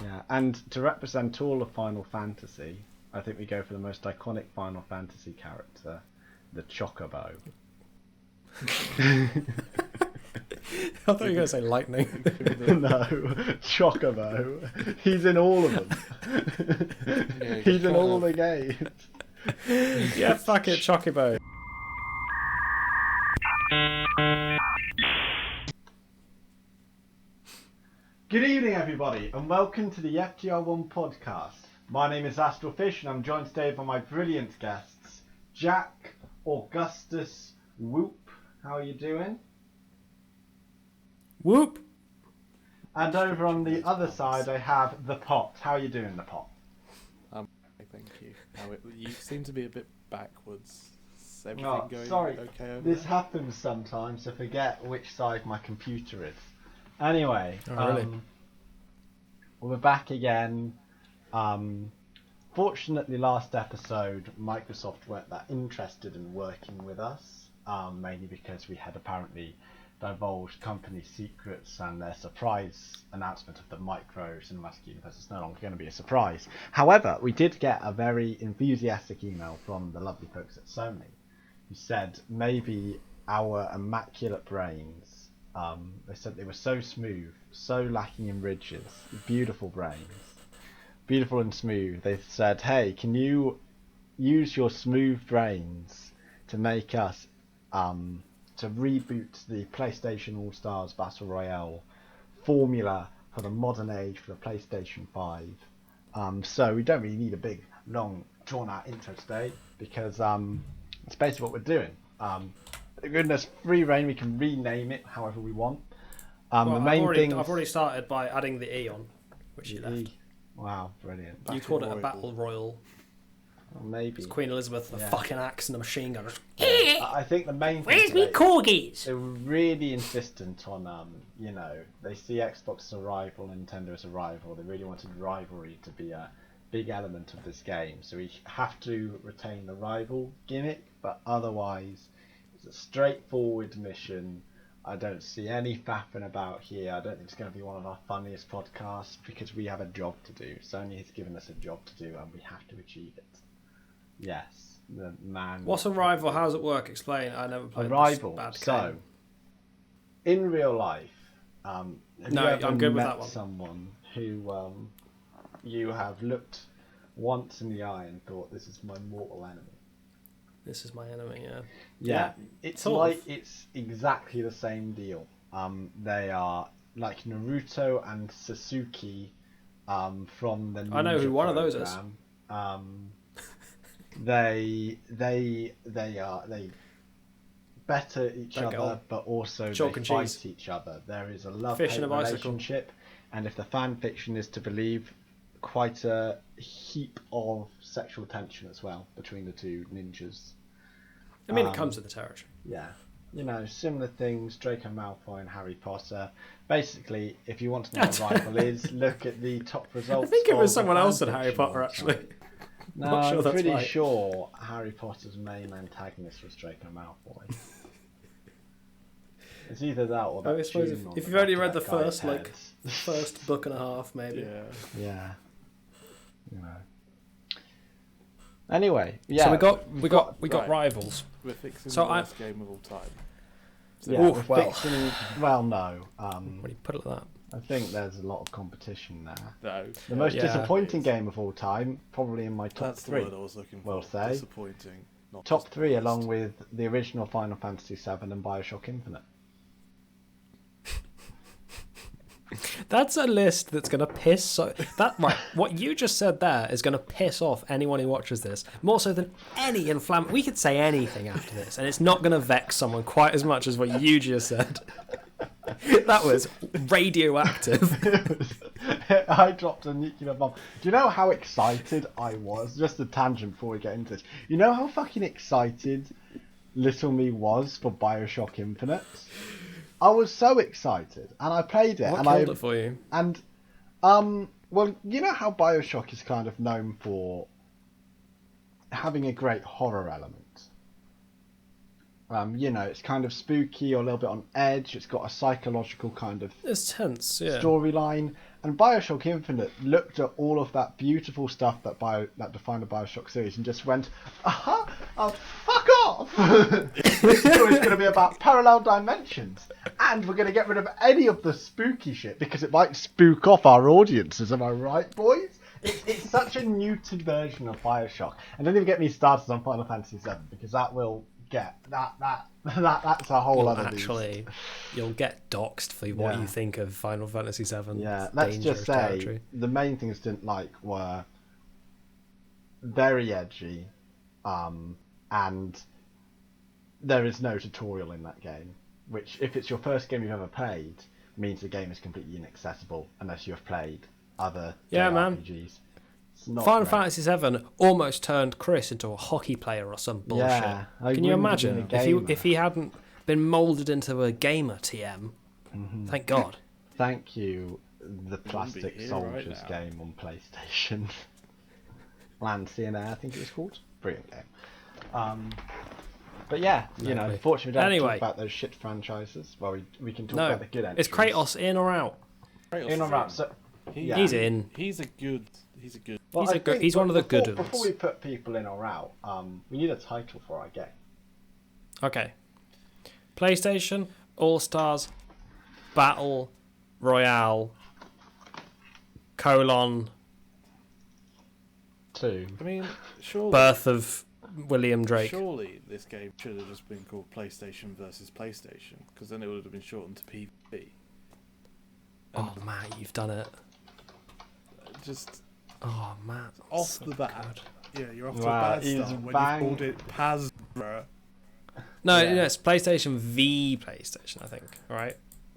Yeah, and to represent all of Final Fantasy, I think we go for the most iconic Final Fantasy character, the Chocobo. I thought you were going to say lightning. No, Chocobo. He's in all of them. Yeah, He's in all the games. Yeah, fuck it, Chocobo. Good evening, everybody, and welcome to the FTR1 podcast. My name is Astral Fish, and I'm joined today by my brilliant guests, Jack, Augustus, Whoop. How are you doing? Whoop. And over on the other side, I have the Pot. How are you doing, the Pot? Thank you. You seem to be a bit backwards. Is everything Oh, going sorry. okay over This there? happens sometimes. I forget which side my computer is. Anyway, really? We're back again. Fortunately, last episode, Microsoft weren't that interested in working with us, mainly because we had apparently divulged company secrets, and their surprise announcement of the micro cinematic universe is no longer going to be a surprise. However, we did get a very enthusiastic email from the lovely folks at Sony, who said maybe our immaculate brains, they said they were so smooth, so lacking in ridges, beautiful brains, beautiful and smooth. They said, hey, can you use your smooth brains to make us to reboot the PlayStation All-Stars Battle Royale formula for the modern age for the PlayStation 5. So we don't really need a big, long, drawn-out intro today, because it's basically what we're doing. Goodness, free reign, we can rename it however we want. Well, The main thing. I've already started by adding the E on, which you left. Wow, brilliant. You called it a battle royal. Well, maybe. It's Queen Elizabeth, the fucking axe and a machine gun. I think the main thing. Where's me corgis? They were really insistent on, they see Xbox as a rival, Nintendo as a rival. They really wanted rivalry to be a big element of this game. So we have to retain the rival gimmick, but otherwise, it's a straightforward mission. I don't see any faffing about here. I don't think it's going to be one of our funniest podcasts, because we have a job to do. Sony has given us a job to do, and we have to achieve it. Yes, the man. What's a rival? How does it work? Explain. I never played a rival. This bad So, game. in real life, have No, you ever I'm good with met that one. someone who you have looked once in the eye and thought, this is my mortal enemy? This is my enemy. Yeah. Yeah, it's sort like of. it's exactly the same deal. They are like Naruto and Sasuke from the Ninja I know who one of those is. program. They better each Don't get other, on. but also Chalk they and fight cheese. each other. There is a Fish love-hate and a bicycle. relationship, and if the fan fiction is to believe, quite a heap of sexual tension as well between the two ninjas. I mean, it comes with the territory. Yeah, similar things, Draco Malfoy and Harry Potter. Basically, if you want to know what a rival is, look at the top results. I think it was of the someone else fan than Harry fiction Potter, website. actually. No, Not sure I'm that's pretty right. sure Harry Potter's main antagonist was Draco Malfoy. It's either that or that. I suppose tune on if the you've only back read of the that guy's first, head. first book and a half, maybe. Yeah. Yeah. Anyway, yeah. So we got right. rivals. We're fixing So the I- worst game of all time. Yeah, Ooh, we're well. fixing. Well, no. When you put it like that. I think there's a lot of competition there. No. The most Yeah. disappointing game of all time, probably in my top That's the three. word I was looking for. We'll say. Disappointing. Not Top just three, worst. along with the original Final Fantasy VII and Bioshock Infinite. That's a list that's gonna piss. What you just said there is gonna piss off anyone who watches this more so than any We could say anything after this, and it's not gonna vex someone quite as much as what you just said. That was radioactive. I dropped a nuclear bomb. Do you know how excited I was? Just a tangent before we get into this. You know how fucking excited little me was for Bioshock Infinite? I was so excited, and I played it. What and killed it for you? And well, you know how Bioshock is kind of known for having a great horror element. It's kind of spooky or a little bit on edge. It's got a psychological kind of It's tense, yeah. storyline. And Bioshock Infinite looked at all of that beautiful stuff that defined the Bioshock series and just went, fuck off! This is always going to be about parallel dimensions. And we're going to get rid of any of the spooky shit because it might spook off our audiences. Am I right, boys? It's such a neutered version of Bioshock. And don't even get me started on Final Fantasy VII because that will get that's a whole other actually you'll get doxed for what you think of Final Fantasy VII. Yeah, let's just say territory. The main things I didn't like were very edgy, and there is no tutorial in that game, which if it's your first game you've ever played means the game is completely inaccessible unless you have played other JRPGs. Final Fantasy VII almost turned Chris into a hockey player or some bullshit. Yeah, can you imagine if he hadn't been moulded into a gamer TM? Mm-hmm. Thank God. Thank you, the Plastic Soldiers game on PlayStation. Land CNA, I think it was called. Brilliant game. But yeah, unfortunately we don't talk about those shit franchises. Well, we can talk about the good entries. Is Kratos in or out? In or out? So, he's in. He's a good. Well, he's one of the good ones. Before we put people in or out, we need a title for our game. Okay. PlayStation, All-Stars, Battle, Royale, : 2. I mean, surely... Birth of William Drake. Surely this game should have just been called PlayStation versus PlayStation, because then it would have been shortened to PvP. Oh, Matt, you've done it. Just... Oh, Matt. Off the bat. Yeah, you're off to a bad start when you called it Pazra. No, it's PlayStation v PlayStation, I think, right?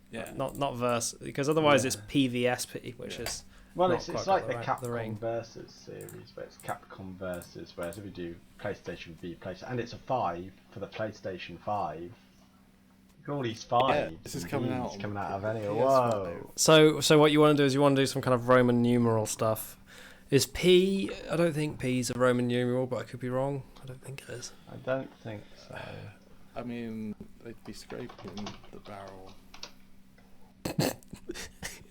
Yeah. Not verse, because otherwise it's PVSP, which is... Well, it's like the Capcom versus series, where it's Capcom versus, whereas if we do PlayStation v PlayStation, and it's a 5 for the PlayStation 5. All these 5s. Yeah, this is coming out of anywhere. Whoa. So what you want to do is you want to do some kind of Roman numeral stuff. Is P? I don't think P's a Roman numeral, but I could be wrong. I don't think it is. I don't think so. I mean, they'd be scraping the barrel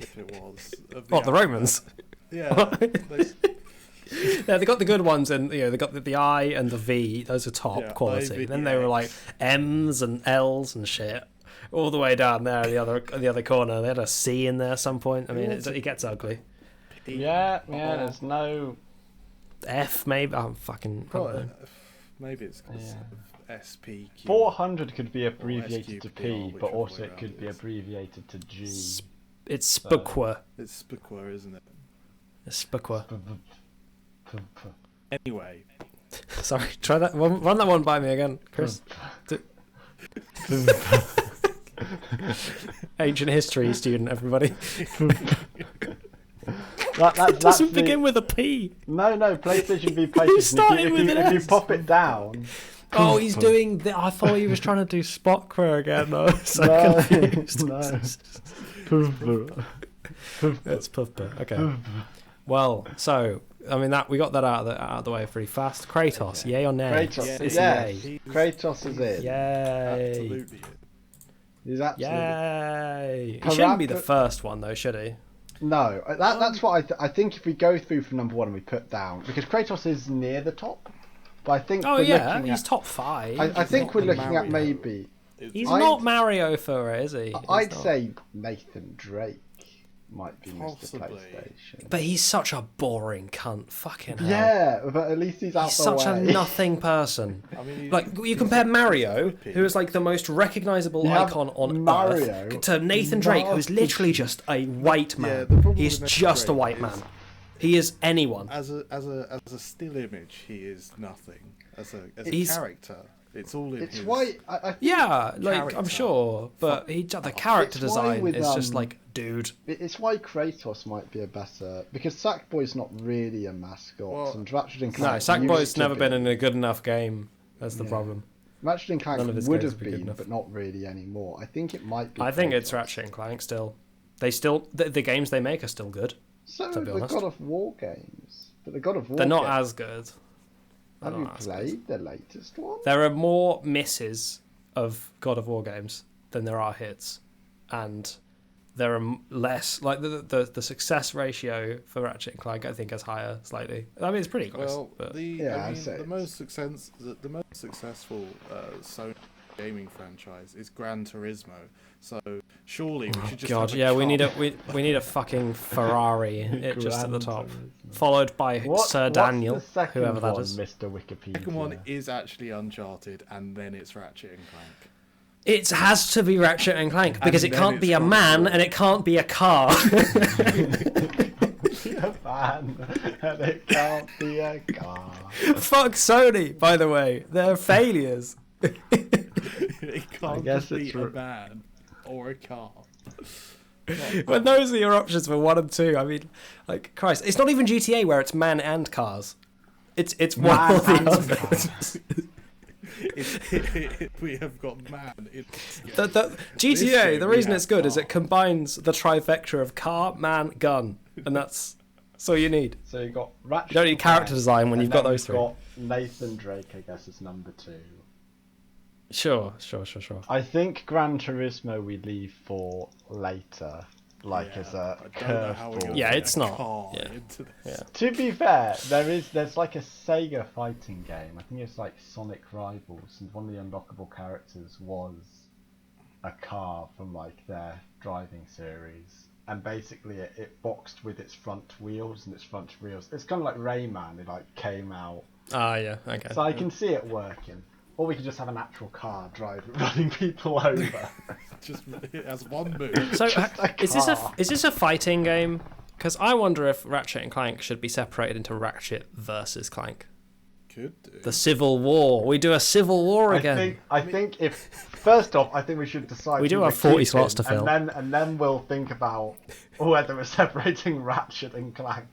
if it was. The Romans? Yeah. Yeah, they got the good ones, and they got the I and the V. Those are top quality. Then they were like M's and L's and shit, all the way down there. The other corner, they had a C in there at some point. I mean, it gets ugly. Yeah. There's no F, maybe. I'm fucking. Maybe it's because of SP. 400 could be abbreviated to P, but also it could be abbreviated to G. It's Spukwa. It's Spukwa, isn't it? It's Spukwa. Anyway. Sorry, try that one. Run that one by me again, Chris. Ancient history student, everybody. That doesn't begin with a P. No, PlayStation v PlayStation. If you pop it down. Oh, he's doing. I thought he was trying to do Spokwa again. I was so confused. No. It's Puffba. Okay. Well, so I mean that we got that out of the way pretty fast. Kratos, yay or nay? Kratos, yay. Kratos is in. Yay. Absolutely. He's absolutely. Yay. He shouldn't be the first one though, should he? No, that's what I think. If we go through from number 1 and we put down, because Kratos is near the top, but I think he's top 5. I think we're looking at maybe. He's not Mario for it, is he? I'd say Nathan Drake might be Mr. PlayStation. But he's such a boring cunt. Fucking hell. Yeah, but at least he's out He's the way. such a nothing person. I mean, like, you compare Mario, who is like the most recognisable icon on Earth, to Nathan Drake, who is literally just a white man. He's just a white man. He is anyone. As a still image, he is nothing. As a character, it's all in it's his... why I'm sure, but the character design is just like, dude. It's why Kratos might be a better, because Sackboy's not really a mascot, and Ratchet and Clank. No, Sackboy's never been in a good enough game. That's the problem. Ratchet and Clank would have been, but not really anymore. I think it might be. I think it's Ratchet and Clank still. The games they make are still good. So the God of War games, but the God of War they're not as good. Have you played the latest one? There are more misses of God of War games than there are hits, and there are less like the success ratio for Ratchet and Clank I think is higher slightly. I mean it's pretty close. Well, but... the most successful Sony gaming franchise is Gran Turismo. So surely we should just God, have a yeah, we car. need a fucking Ferrari just at the top, Turismo. followed by Sir Daniel, what's the second whoever that one, is. Mr. Wikipedia? The second one is actually Uncharted, and then it's Ratchet and Clank. It has to be Ratchet and Clank because it then can't be it's a man Royale. and it can't be a car. a van, and it can't be a car. Fuck Sony, by the way, they're failures. It can't guess just be it's a man or a car. When those are your options for 1 and 2, I mean, like Christ, it's not even GTA where it's man and cars. It's one Man or the and other. cars. We have got man. The GTA, the reason it's good is it combines the trifecta of car, man, gun, and that's all you need. So you've got Ratchet. You don't need character design when and you've got then those three. You've got Nathan Drake, I guess, is number 2. Sure. I think Gran Turismo we leave for later, as a curveball. Yeah, it's not. Yeah. Yeah. To be fair, there's like a Sega fighting game. I think it's like Sonic Rivals, and one of the unlockable characters was a car from like their driving series, and basically it boxed with its front wheels and its front wheels. It's kind of like Rayman. It like came out. Ah, yeah. Okay. So I can see it working. Or we could just have an actual car running people over. Just it has one move. So car. is this a fighting game? Because I wonder if Ratchet and Clank should be separated into Ratchet versus Clank. Could do. The Civil War. We do a Civil War again. I think if first off, I think we should decide. We do who have we're 40 slots keeping, to fill. and then we'll think about whether we're separating Ratchet and Clank.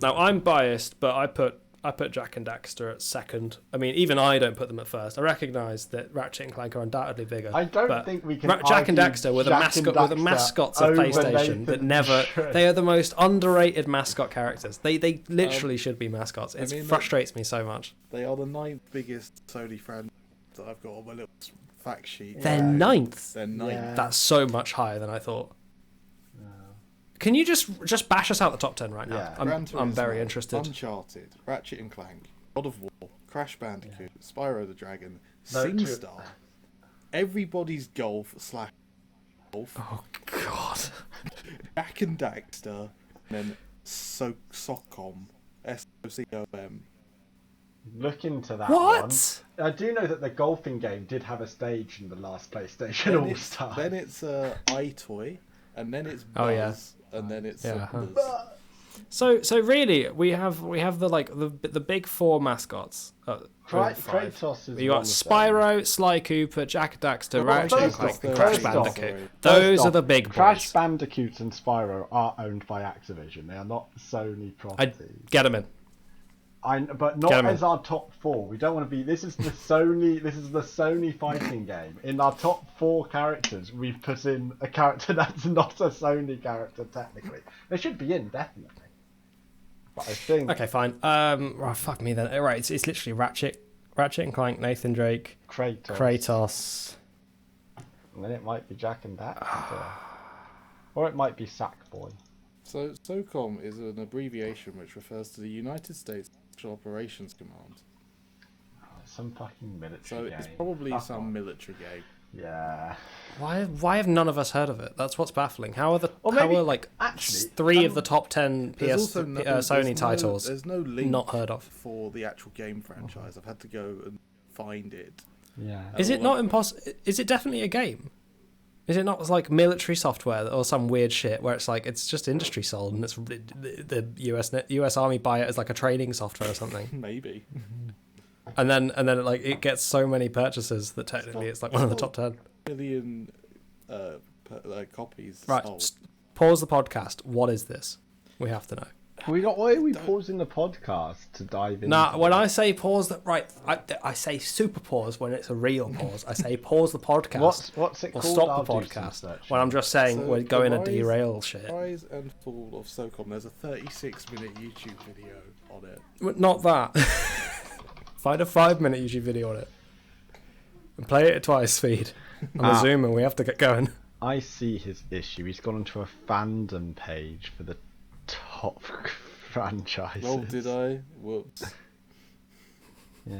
Now I'm biased, but I put Jack and Daxter at second. I mean, even I don't put them at first. I recognise that Ratchet and Clank are undoubtedly bigger. I don't think we can. Jack and argue Daxter were the Jack and mascots of over PlayStation Nathan that never. Drake. They are the most underrated mascot characters. They literally should be mascots. It frustrates me so much. They are the 9th biggest Sony franchise that I've got on my little fact sheet. They're ninth. They're 9th. Yeah. That's so much higher than I thought. Can you just bash us out the top 10 right now? Yeah. Gran I'm very Turismo, interested. Uncharted, Ratchet and Clank, God of War, Crash Bandicoot, Spyro the Dragon, No, SingStar, Everybody's Golf / Golf, Oh God. Jack and Daxter, and then SOCOM, SOCOM. Look into that What? one. I do know that the golfing game did have a stage in the last PlayStation All Star. Then it's iToy, and then it's Buzz, Oh, yeah. and then it's Yeah, huh. Buzz. So really, we have the big 4 mascots. Kratos is You got one of them. Spyro, Sly Cooper, Jack Daxter, Well, Ratchet and first Clank, off, and first Crash off, Bandicoot. First Those off, are the big boys. Crash Bandicoot and Spyro are owned by Activision. They are not Sony properties. Get them in. But not as our top 4. We don't want to be. This is the Sony fighting game. In our top 4 characters, we've put in a character that's not a Sony character technically. They should be in definitely. But I think Okay, fine. Fuck me then. Right, it's literally Ratchet and Clank, Nathan Drake, Kratos. And then it might be Jack and Daxter, or it might be Sackboy. So SOCOM is an abbreviation which refers to the United States Special Operations Command. Some fucking military So game. it's probably Fuck some off. military game. Yeah. Why have none of us heard of it? That's what's baffling. How are Or maybe- like actually, 3 of the top 10 Sony titles There's no link not heard of? for the actual game franchise. I've had to go and find it. Yeah. Is it not impossible? Is it definitely a game? Is it not like military software or some weird shit where it's like it's just industry sold and it's the US Army buy it as like a training software or something, Maybe. and then it gets so many purchases that technically it's like one of the top 10. Million copies Right, sold. pause the podcast. What is this? We have to know. Why are we pausing the podcast to dive in? Nah, when I say pause, I say super pause when it's a real pause. I say pause the podcast. What's it or called? stop I'll the do some podcast searching. when I'm just saying So we're going to the derail shit. Rise and Fall of SOCOM. There's a 36-minute YouTube video on it. Not that. Find a 5-minute YouTube video on it. Play it at twice speed on the Zoom, and we have to get going. I see his issue. He's gone onto a fandom page for the top franchises. Oh, did I? Whoops. Yeah.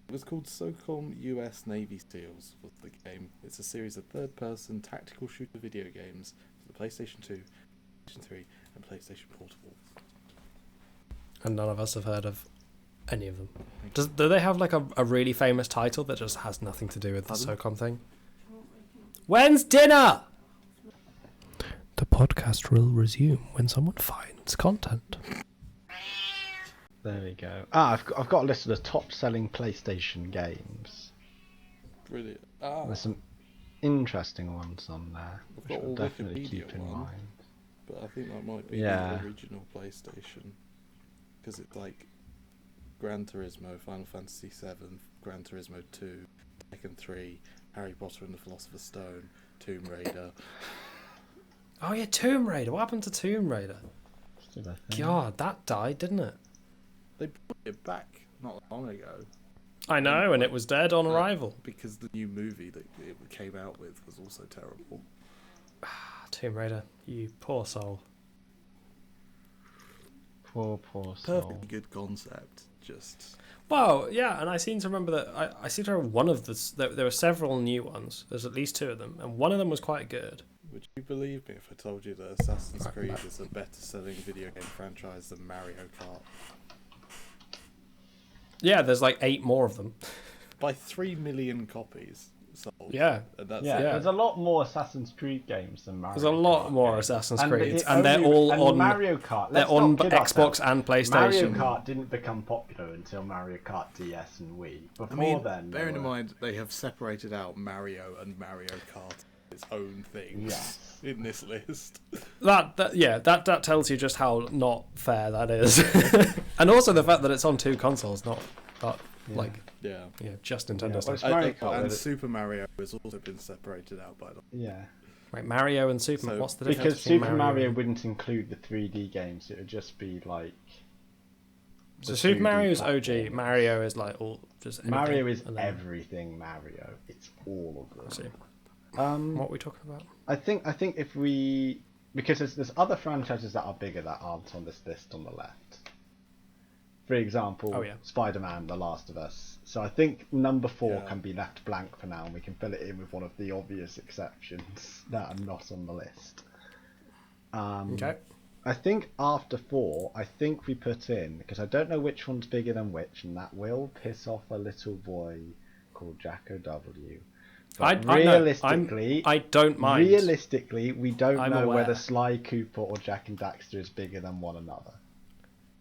It was called SOCOM US Navy SEALs was the game. It's a series of third-person tactical shooter video games for the PlayStation 2, PlayStation 3, and PlayStation Portable. And none of us have heard of any of them. Do they have like a really famous title that just has nothing to do with the SOCOM thing? When's dinner? The podcast will resume when someone finds content. There we go. I've got a list of the top-selling PlayStation games. Brilliant. There's some interesting ones on there, I've which got we'll all definitely Wikipedia keep in one. mind. But I think that might be Yeah. the original PlayStation. Because it's like Gran Turismo, Final Fantasy VII, Gran Turismo 2, Tekken 3, Harry Potter and the Philosopher's Stone, Tomb Raider. Oh yeah, Tomb Raider. What happened to Tomb Raider? Still a thing. God, that died, didn't it? They brought it back not long ago. I know, and it was dead on arrival. Because the new movie that it came out with was also terrible. Tomb Raider, you poor soul. Poor soul. Perfectly good concept. Just Well, yeah, and I seem to remember that I seem to remember one of the there were several new ones. There's at least two of them, and one of them was quite good. would you believe me if I told you that Assassin's Creed is a better-selling video game franchise than Mario Kart? Yeah, there's like 8 more of them. By 3 million copies sold. Yeah, And that's Yeah, it. there's a lot more Assassin's Creed games than Mario. there's a lot Kart more games. Assassin's And Creed, it and they're only- all and on Mario Kart. they're Let's on not kid Xbox ourselves. and PlayStation. Mario Kart didn't become popular until Mario Kart DS and Wii. Before I mean, then, bearing in mind they have separated out Mario and Mario Kart as its own things Yes. in this list. That tells you just how not fair that is, and also the fact that it's on 2 consoles, not like Yeah. just Nintendo well, stuff. it's Mario Kart, and but Super Mario has also been separated out by them. Yeah, Right, Mario and Super. So- What's the difference? because between Super Mario wouldn't include the 3D games. It would just be like. So the Super 2D Mario's OG. platforms. Mario is like all just anything, Mario is and then- everything Mario. It's all of I see. them. What are we talking about? I think if we, because there's other franchises that are bigger that aren't on this list on the left. For example, Oh, yeah. Spider-Man: The Last of Us. So I think number 4 Yeah. can be left blank for now, and we can fill it in with one of the obvious exceptions that are not on the list. Okay. I think after 4, I think we put in, because I don't know which one's bigger than which, and that will piss off a little boy called Jacko W. But realistically, I don't mind. Realistically, we don't I'm know aware. whether Sly Cooper or Jack and Daxter is bigger than one another.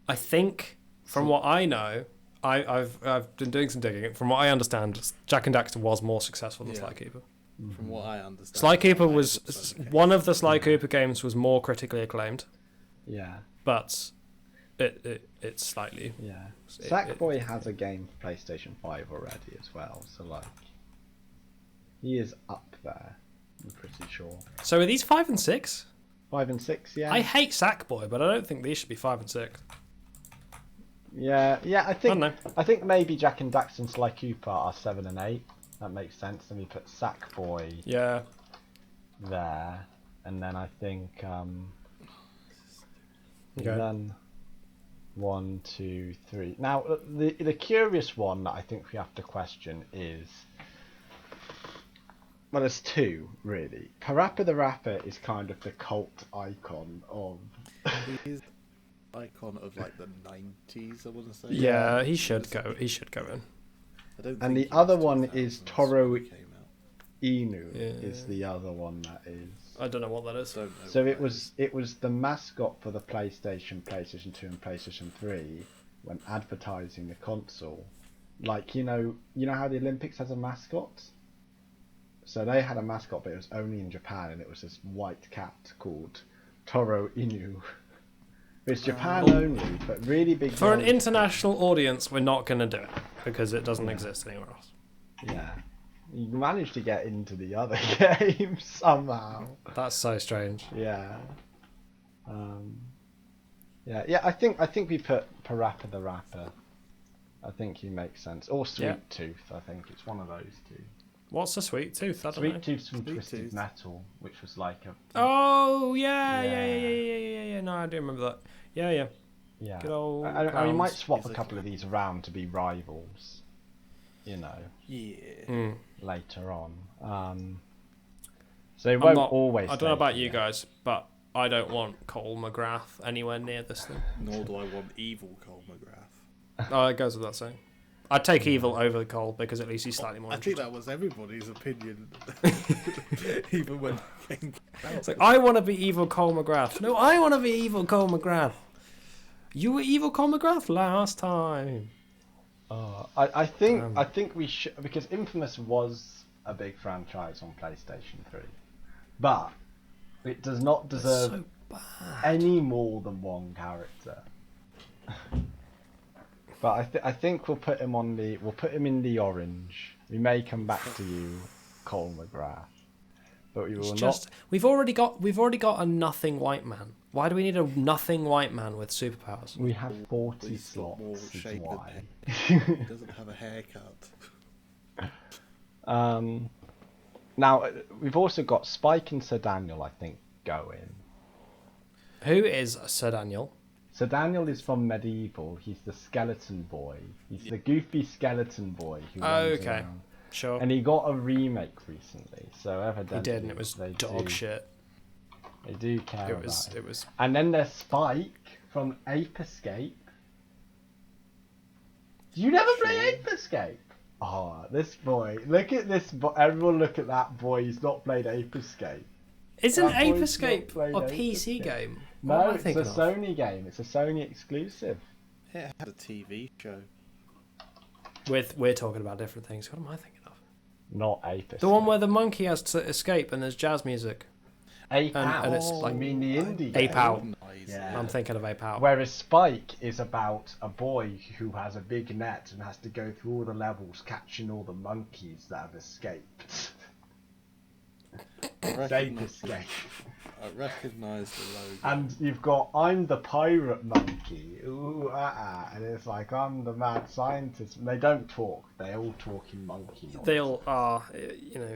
I think, from what I know, I've been doing some digging. From what I understand, Jack and Daxter was more successful than Yeah. Sly Cooper. From what I understand. Sly Cooper that was is also the one case. of the Sly Cooper games was more critically acclaimed, Yeah, but it's slightly. yeah. It- Sackboy has a game for PlayStation 5 already as well, so like, he is up there. I'm pretty sure. So are these 5 and 6? 5 and 6, yeah. I hate Sackboy, but I don't think these should be 5 and 6. Yeah. I I think don't I think maybe Jack and Daxter and Sly Cooper are 7 and 8. That makes sense. Then we put Sackboy Yeah. there, and then I think Okay. then 1, 2, 3. Now the curious one that I think we have to question is, well, there's 2 really. Parappa the Rapper is kind of the cult icon of. He is icon of like the 90s, I want to say. Yeah, he should go. He should go in. I don't And think the he was other one is 2000s Toro when he came out. Inu Yeah. is the other one that is. I don't know what that is. Don't know So what it that was the mascot for the PlayStation 2 and PlayStation 3 when advertising the console. Like you know how the Olympics has a mascot? So they had a mascot, but it was only in Japan, and it was this white cat called Toro Inu. It's Japan only, but really big. For an world- international audience, we're not going to do it because it doesn't exist anywhere else. Yeah, you managed to get into the other games somehow. That's so strange. Yeah. Yeah. I think we put Parappa the Rapper I think he makes sense. Or Sweet Yeah. Tooth, I think it's one of those two. What's a sweet tooth? I don't Sweet know. Tooth's from Sweet Twisted Tooth. Metal, which was like a... Oh, yeah, yeah, yeah, Yeah. yeah, yeah, yeah. No, I do remember that. Yeah, yeah. Yeah. Good old I might clowns. swap He's a a couple of these around to be rivals, you know, Yeah. later on. So it won't always I don't know stay about you together. guys, but I don't want Cole McGrath anywhere near this thing. Nor do I want evil Cole McGrath. Oh, it goes without saying. I'd take Evil over Cole because at least he's slightly more I think interesting. that was everybody's opinion, even when it came out. It's like, I want to be Evil Cole McGrath. No, I want to be Evil Cole McGrath. You were Evil Cole McGrath last time. I think we should, because Infamous was a big franchise on PlayStation 3, but it does not deserve so bad. any more than one character. But I think we'll put him in the orange. We may come back to you, Cole McGrath, but we will not. We've already got a nothing white man. Why do we need a nothing white man with superpowers? We have 40 He's got more slots. Is shape than why. He doesn't have a haircut. Now we've also got Spike and Sir Daniel. I think going. Who is Sir Daniel? So Daniel is from Medieval. He's the skeleton boy. He's the goofy skeleton boy who runs Okay. around. Sure. And he got a remake recently, so evidently He did, and it was they dog do, shit. They do care It was. about It was. And then there's Spike from Ape Escape. Do you never play Ape Escape? Oh, this boy! Look at this boy! Everyone, look at that boy! He's not played Ape Escape. Isn't That Ape boy's Escape not a played Ape PC Escape. game? No, What am I it's a thinking of? Sony game. It's a Sony exclusive. It had a TV show. We're talking about different things. What am I thinking of? Not Ape Escape. The one where the monkey has to escape and there's jazz music. Ape Out. and it's like- I mean the indie Ape game. Out. Yeah. I'm thinking of Ape Out. Whereas Spike is about a boy who has a big net and has to go through all the levels catching all the monkeys that have escaped. Ape Escape. I recognise the logo. And you've got I'm the pirate monkey, ooh and it's like I'm the mad scientist. And they don't talk; they all talk in monkey noise. They all are,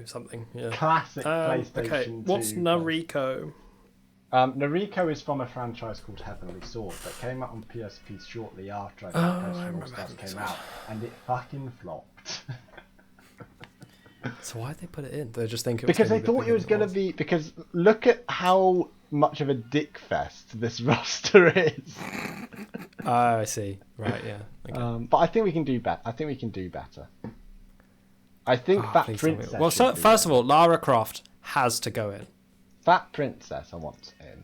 something. Yeah. Classic PlayStation Okay, 2. what's Nariko? Nariko is from a franchise called Heavenly Sword that came out on PSP shortly after I think remember All Stars Heavenly came Sword. out, and it fucking flopped. So why'd they put it in? They just think it was Because gonna they be thought bigger it was than going to be. Because look at how much of a dick fest this roster is. Oh, I see. Right, yeah. Okay. But I think we can do better. I think we can do better. I think Fat Please tell me. Princess. Well, should be first in. of all, Lara Croft has to go in. Fat Princess, I want in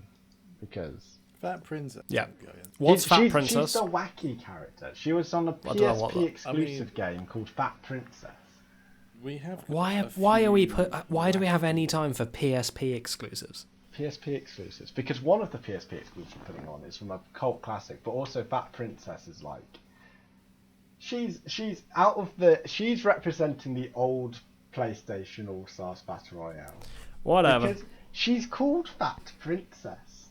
because Fat Princess. Yeah. Go in. What's Fat she's Princess? She's a wacky character. She was on a don't know what PSP that- exclusive game called Fat Princess. We have. Why a are we few why do we have any time for PSP exclusives? PSP exclusives, because one of the PSP exclusives we're putting on is from a cult classic, but also Fat Princess is like she's representing the old PlayStation All Stars Battle Royale. Whatever. Because she's called Fat Princess.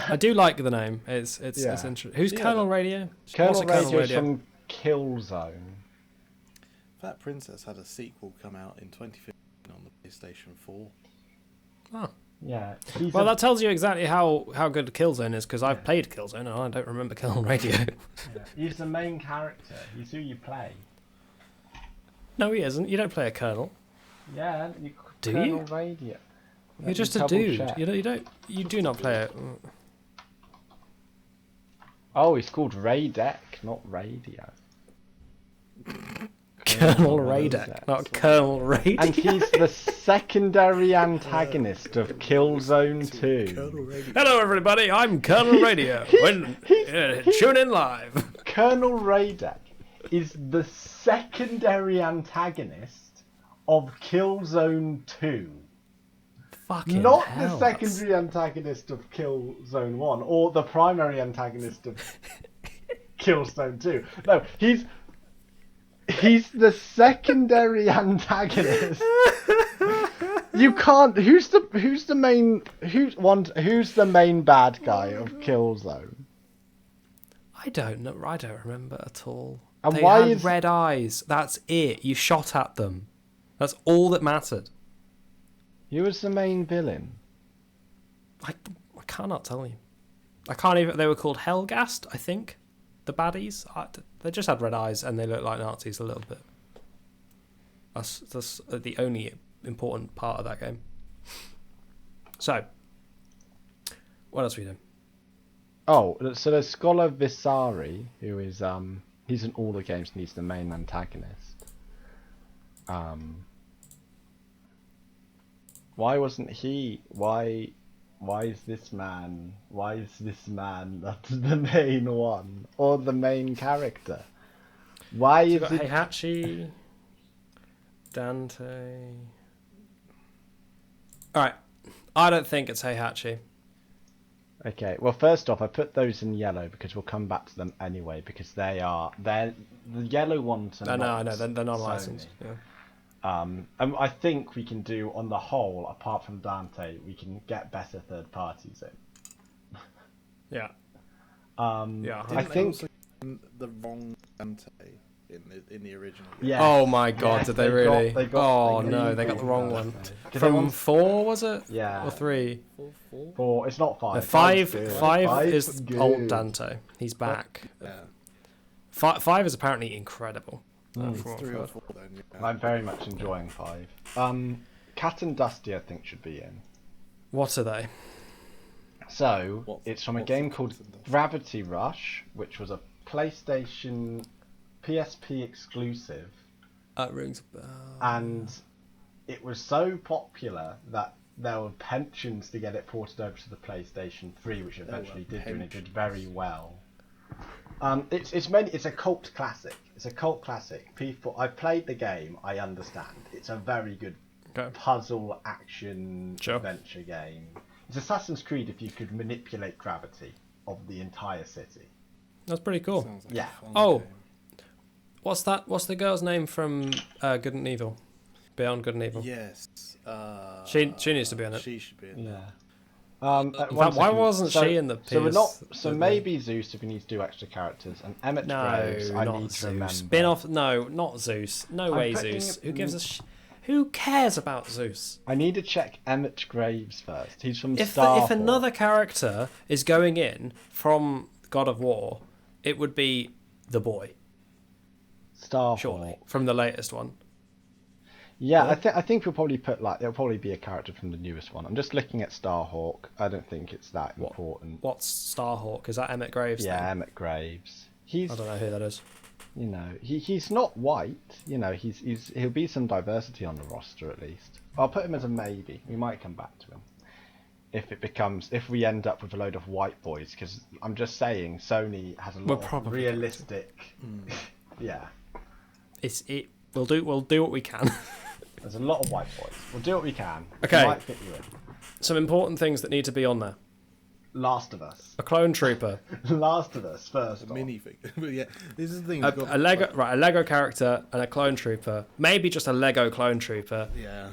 I do like the name. It's Yeah. interesting. Who's Yeah, Colonel but- Radio? Colonel What's a Colonel Radio is Radio? from Killzone. Fat Princess had a sequel come out in 2015 on the PlayStation 4. Oh. Yeah. Well, that tells you exactly how good Killzone is, because I've played Killzone and I don't remember Colonel Radio. He's the main character. He's who you play. No, he isn't. You don't play a Colonel. Yeah. Do Colonel you? Radio. You're Let just me a double dude. check. You do not play it. Oh, he's called Raydek, not Radio. Colonel Colonel Radek, Radek. not Colonel Radio. And he's the secondary antagonist of Killzone 2. Colonel Radio. Hello, everybody. I'm Colonel Radio. Tune in live. Colonel Raydek is the secondary antagonist of Killzone 2. Fucking Not hell, the secondary antagonist of Killzone 1 or the primary antagonist of Killzone 2. No, he's the secondary antagonist. You can't. Who's the main bad guy of Killzone? I don't know. I don't remember at all. And They why had is red eyes. That's it. You shot at them. That's all that mattered. who was the main villain? I cannot tell you. I can't even. They were called Helgast, I think. The baddies. They just had red eyes and they looked like Nazis a little bit. That's the only important part of that game. So, what else are we doing? Oh, so there's Scholar Visari, who is he's in all the games and he's the main antagonist. Why wasn't he? Why is this man? Why is this man not the main one or the main character? Why So is you've got it? Heihachi, Dante. All right, I don't think it's Heihachi. Okay, well, first off, I put those in yellow because we'll come back to them anyway because they're the yellow ones are I know, not they're not Sony. licensed. Yeah. And I think we can do on the whole, apart from Dante, we can get better third parties in. Yeah. Didn't I they think also get the wrong Dante in the original game? Yeah. Oh my God! Yes, did they they really? got- they got- Oh they no, they got got the wrong Dante. one. 'Cause they From want- 4 was it? Yeah. Or 3? Four. It's not five. Five. Five's good. Five is Five's good. old Dante. He's back. Yeah. Five is apparently incredible. Mm. From what I've 3 or heard. 4 then. Yeah. I'm very much enjoying 5. Cat and Dusty, I think, should be in. What are they? So it's from a what's game the called Cat and Dusty? Gravity Rush, which was a PlayStation PSP exclusive. Rings a bell. And it was so popular that there were pensions to get it ported over to the PlayStation 3, which eventually did do, and it did very well. It's a cult classic. It's a cult classic. People, I played the game. I understand. It's a very good puzzle action adventure game. It's Assassin's Creed if you could manipulate gravity of the entire city. That's pretty cool. Sounds like Yeah. a fun Oh. game. What's that? What's the girl's name from Good and Evil? Beyond Good and Evil. Yes. She needs to be in it. She should be in it. Yeah. In fact, why wasn't she in the PS? So we're not. So maybe Zeus if we need to do extra characters, and Emmett Graves. I not need to Zeus. remember. Spin off? No, not Zeus. No I'm way, putting Zeus. it- Who gives a Who cares about Zeus? I need to check Emmett Graves first. He's from If Star. another character is going in from God of War, it would be the boy, Star. surely, from the latest one. Yeah, I think we'll probably put it'll probably be a character from the newest one. I'm just looking at Starhawk. I don't think it's that important. What's Starhawk? Is that Emmett Graves? Yeah, thing? Emmett Graves. I don't know who that is. You know, he's not white. You know, he'll be some diversity on the roster at least. I'll put him as a maybe. We might come back to him if we end up with a load of white boys. Because I'm just saying, Sony has a lot of realistic. Yeah. We'll do what we can. There's a lot of white boys. We'll do what we can. Okay. We might fit you in. Some important things that need to be on there. Last of Us. A clone trooper. Last of Us first. A minifig. But yeah, this is the thing. a Lego character and a clone trooper. Maybe just a Lego clone trooper. Yeah.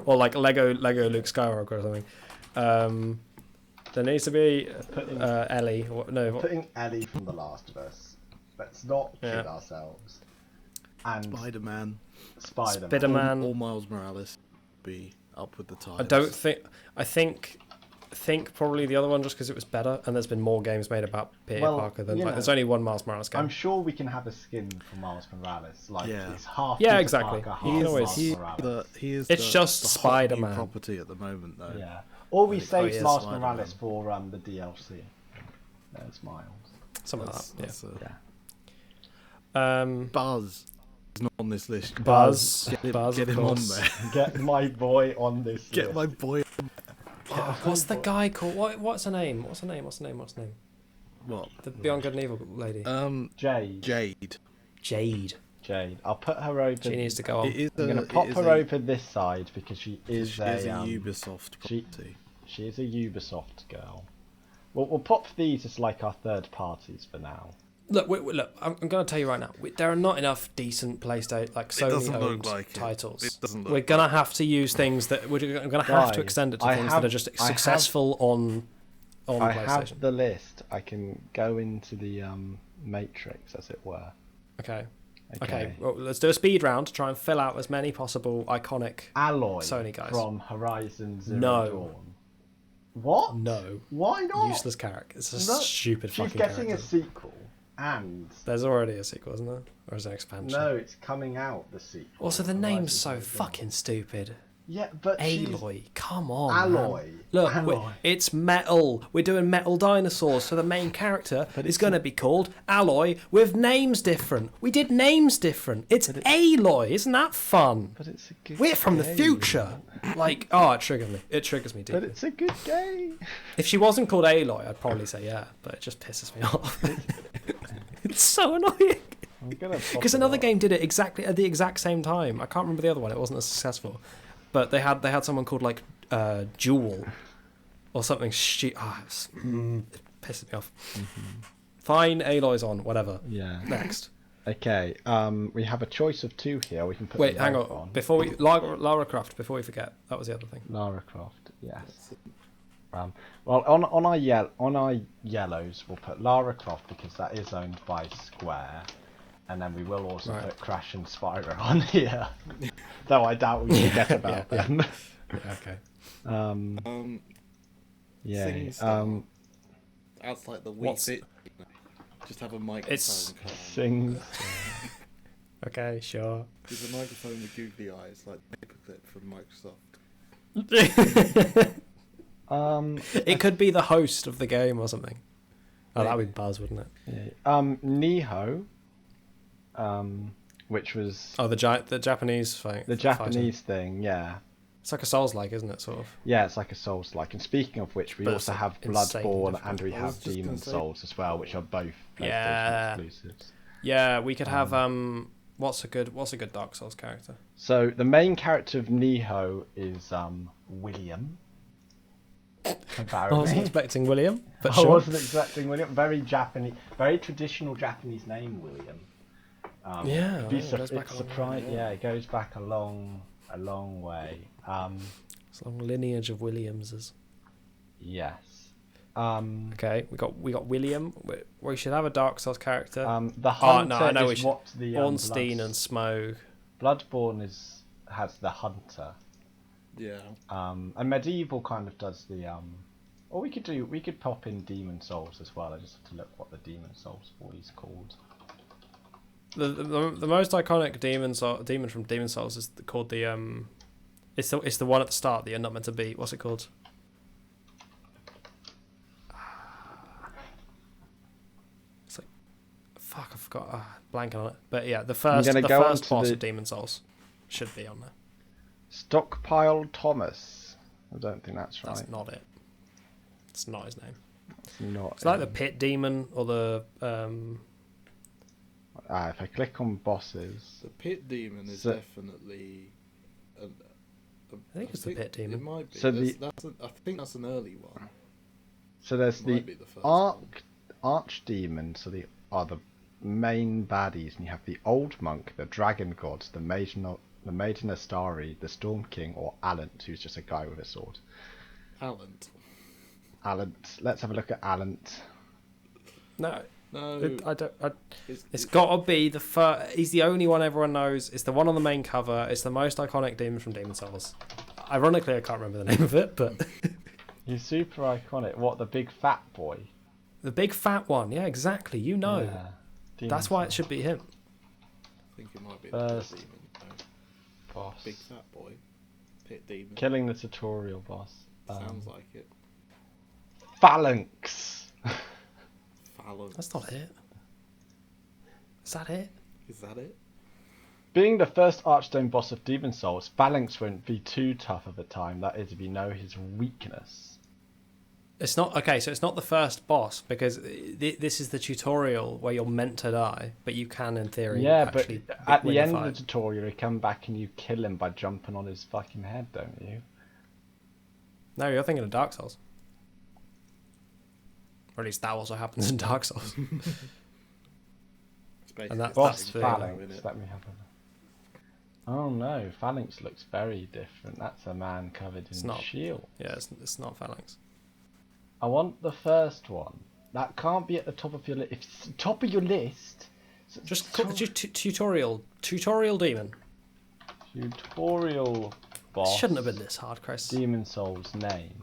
Or like Lego Luke Skywalker or something. There needs to be Ellie. Putting Ellie from The Last of Us. Let's not kid ourselves. And Spider-Man. Spider-Man. Or Miles Morales be up with the titles. I don't think. I think probably the other one just because it was better, and there's been more games made about Peter Parker than there's only one Miles Morales game. I'm sure we can have a skin for Miles Morales. Like it's half. Yeah, Peter exactly. Parker, He half can always- Miles Morales. It's just the hot Spider-Man. new property at the moment, though. Yeah. Or we save is Miles Spider-Man. Morales for the DLC. There's Miles. Something like That's that. Buzz is not on this list. Buzz. Get Buzz, of him on course. there. Get my boy on this. Get list. my boy. What's the guy called? What's her name? What's her name? What? The Beyond Good and Evil lady. Jade. Jade. I'll put her over. She needs to go on. I'm going to pop her over this side because she is a Ubisoft property. She is a Ubisoft girl. We'll pop these as like our third parties for now. Look, I'm going to tell you right now. There are not enough decent PlayStation, like Sony-owned titles. It doesn't look we're going to have to use things that we're going to have to extend it to things that are just successful on I PlayStation. have the list. I can go into the Matrix, as it were. Okay. Well, let's do a speed round to try and fill out as many possible iconic Alloy Sony guys. from Horizon Zero No. Dawn. What? No. Why not? Useless character. It's a No. stupid She's fucking getting character. a sequel, and There's already a sequel, isn't there? Or is it an expansion? no, it's coming out, the sequel. Also, the Horizon name's so Zero Dawn. fucking stupid. Yeah, but she's Aloy, come on, Alloy. man. Look, Alloy. it's metal. We're doing metal dinosaurs, so the main character is going to be called Alloy with names different. We did names different. It's Aloy. Isn't that fun? But it's a good We're from the game. future. Like, oh, it triggers me. It triggers me deeply. But it's a good game. If she wasn't called Aloy, I'd probably say yeah, but it just pisses me off. It's so annoying. I'm gonna pop Because it another up. game did it exactly at the exact same time. I can't remember the other one. It wasn't as successful, but they had someone called like Jewel or something. It pisses me off. Mm-hmm. Fine, Aloy's on. Whatever. Yeah. Next. Okay. We have a choice of two here. We can put. Wait, them hang both on. Before we Lara Croft. Before we forget, that was the other thing. Lara Croft. Yes. Well, on our yellows, we'll put Lara Croft because that is owned by Square, and then we will also Right. put Crash and Spyro on here. Though I doubt we forget about them. Yeah, okay. Yeah. Sing style. That's like the Wii What's- Fit. Just have a microphone. It's- Sings. Okay, sure. There's a microphone with googly eyes, like paperclip from Microsoft. It could be the host of the game or something. Oh, that would be Buzz, wouldn't it? Yeah. Niho. Which was Oh, the Japanese thing. the Japanese thing. Yeah. It's like a Souls-like, isn't it? Sort of. Yeah, it's like a Souls-like. And speaking of which, we But also it's have insanely Bloodborne different. and we I was have just Demon gonna say- Souls as well, which are both PlayStation Yeah. exclusives. Yeah, we could have what's a good Dark Souls character? So the main character of Niho is William. I wasn't Apparently. expecting William, but I sure. wasn't expecting William. Very Japanese, very traditional Japanese name, William. Yeah, you'd be it goes back a long way, surprised. yeah. Yeah, it goes back a long way. It's a long lineage of Williamses. Yes. Okay, we got William. We should have a Dark Souls character. The hunter I know we is should. what the Ornstein and Smoke. Bloodborne has the hunter. Yeah. And medieval kind of does the or we could pop in Demon Souls as well. I just have to look what the Demon Souls boy is called. The most iconic demon from Demon Souls is called the it's the one at the start that you're not meant to beat. What's it called? It's like fuck, I forgot. Blanking on it. But yeah, the first gonna go on boss to the- of Demon Souls should be on there. Stockpile Thomas. I don't think that's right. That's not it. It's not his name. It's not. It's like the pit demon or the If I click on bosses, The pit demon is So- definitely. I think it's the pit demon. It might be. So I think that's an early one. so there's Might the be the first one. archdemon. So the main baddies, and you have the old monk, the dragon god, the maiden Astari, the storm king, or Allant, who's just a guy with a sword. Talent. Allant. Let's have a look at Allant. No. No. I don't. It's It's got to be the first. He's the only one everyone knows. It's the one on the main cover. It's the most iconic demon from Demon Souls. Ironically, I can't remember the name of it, but He's super iconic. What, the big fat boy? the big fat one. Yeah, exactly. You know. Yeah. Demon That's why it Souls should be him. I think it might be the pit First demon. No. boss. Big fat boy. Pit demon. Killing the tutorial boss. Sounds like it. Phalanx. Phalanx. That's not it. Is that it? Is that it? Being the first Archstone boss of Demon Souls, Phalanx won't be too tough of a time. That is, if you know his weakness. It's not okay. So it's not the first boss because this is the tutorial where you're meant to die, but you can, in theory, Yeah, but actually at win the a end of fight. the tutorial, you come back and you kill him by jumping on his fucking head, don't you? No, you're thinking of Dark Souls. Or at least that also happens in Dark Souls. It's basically And that- the Boss that's same the- thing, Phalanx. isn't it? Let me have a. Oh no, Phalanx looks very different. That's a man covered It's in not. shield. Yeah, it's not Phalanx. I want the first one. That can't be at the top of your list. If it's top of your list, Just tutorial demon. Tutorial boss. Shouldn't have been this hard, Chris. Demon Soul's name.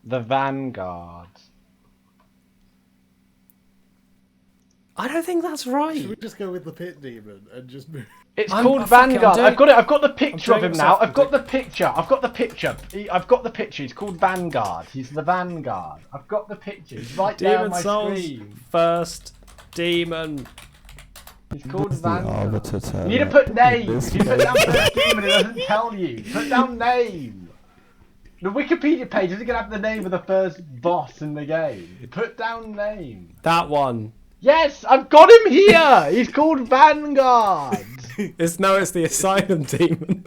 The Vanguard. I don't think that's right. Should we just go with the pit demon and just move? It's I'm- called oh, fuck it, I'm Vanguard. doing- I've got it. I've got the picture I'm of him doing now. myself- I've got the picture. I've got the picture. I've got the picture. He's called Vanguard. He's the Vanguard. I've got the picture. He's right there on Demon my Souls screen. first demon. He's called What's the Vanguard. arbiter term? You need to put name. This If you put game. down first demon, it doesn't tell you. Put down name. The Wikipedia page isn't gonna have the name of the first boss in the game. Put down name. That one. Yes, I've got him here. He's called Vanguard. It's the asylum demon.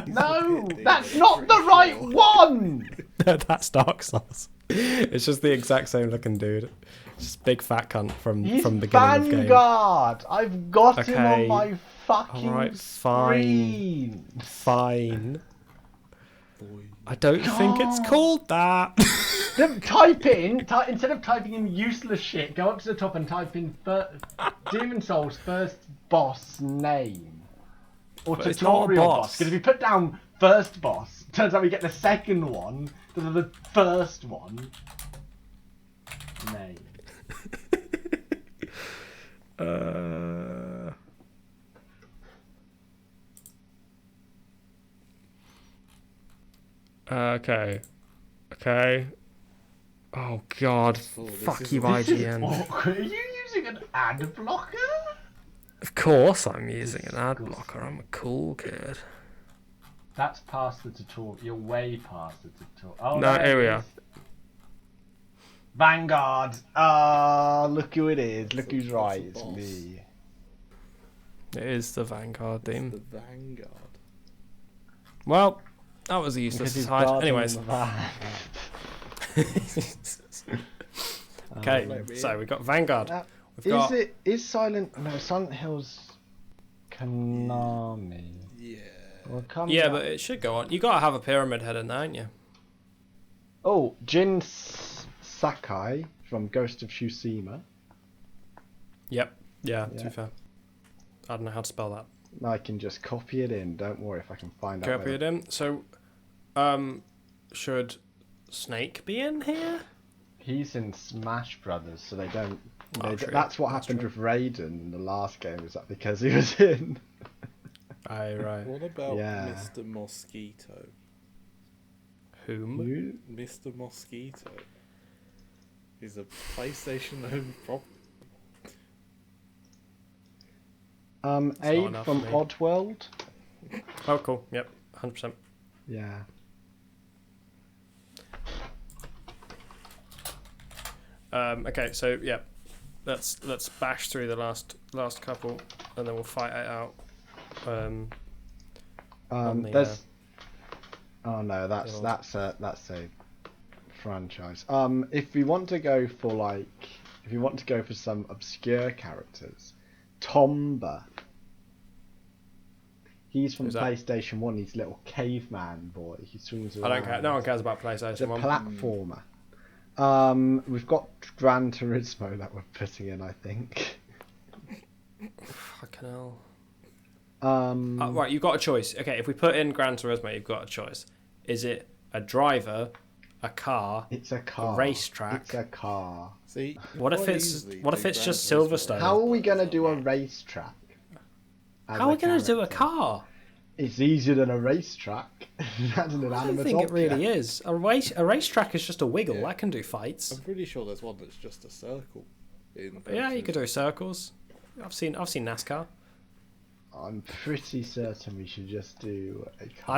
No, that's not the right one. That's Dark Souls. It's just the exact same looking dude. Just big fat cunt from He's the beginning of the game. Vanguard. I've got him on Okay. my fucking Alright, fine. screen. Fine. I don't think it's called that. Type in, instead of typing in useless shit, go up to the top and type in Demon Souls first boss name. Or But it's not a tutorial boss. boss. Because if you put down first boss, turns out we get the second one, the first one. Name. Okay. Oh god. Fuck is- you, this IGN. Awkward. Are you using an ad blocker? Of course I'm using an ad blocker. I'm a cool kid. That's past the tutorial. You're way past the tutorial. Oh, No, there here it we is. are. Vanguard. Ah, look who it is. Look who's What's right. the It's boss? me. It is the Vanguard theme. The Vanguard. Well, that was a Because useless he's aside. guarding Anyways. the van. Okay, Let me so in. we've got Vanguard. Now, We've got is Silent? No, Silent Hill's Konami. Yeah. Well, come yeah, down. but it should go on. You gotta have a pyramid head in there, ain't you? Oh, Jin Sakai from Ghost of Tsushima. Yep. Yeah, to Yeah. be fair. I don't know how to spell that. I can just copy it in. Don't worry if I can find out. Copy it in. So, should Snake be in here? He's in Smash Brothers, so they don't. Oh, true. That's what That's happened true. with Raiden in the last game. Is that because he was in? Aye, right. What about Yeah. Mr. Mosquito? Whom? You? Mr. Mosquito. He's a PlayStation-owned property. not Abe enough from for me. Oddworld. Oh, cool. Yep, 100%. Yeah. Okay, so yeah, let's bash through the last couple, and then we'll fight it out. On the, There's. Oh no, the that's a franchise. If we want to go for some obscure characters, Tomba. He's from Who's that? PlayStation 1. He's a little caveman boy. He swings I around. don't care. No one cares about It's a PlayStation 1. platformer. We've got Gran Turismo that we're putting in, I think. Fucking hell. Um, Right, you've got a choice. Okay, if we put in Gran Turismo, you've got a choice. Is it a driver, a car? it's a car. racetrack. It's a car. See, What if quite it's easily what if do it's Gran just Turismo. Silverstone? How are we going to do a racetrack? as How are we going to do a character? car? It's easier than a racetrack. That's an I don't inanimate think it object. really is. A racetrack is just a wiggle. Yeah. That can do fights. I'm pretty sure there's one that's just a circle. In Yeah, you could do circles. I've seen NASCAR. I'm pretty certain we should just do a car. I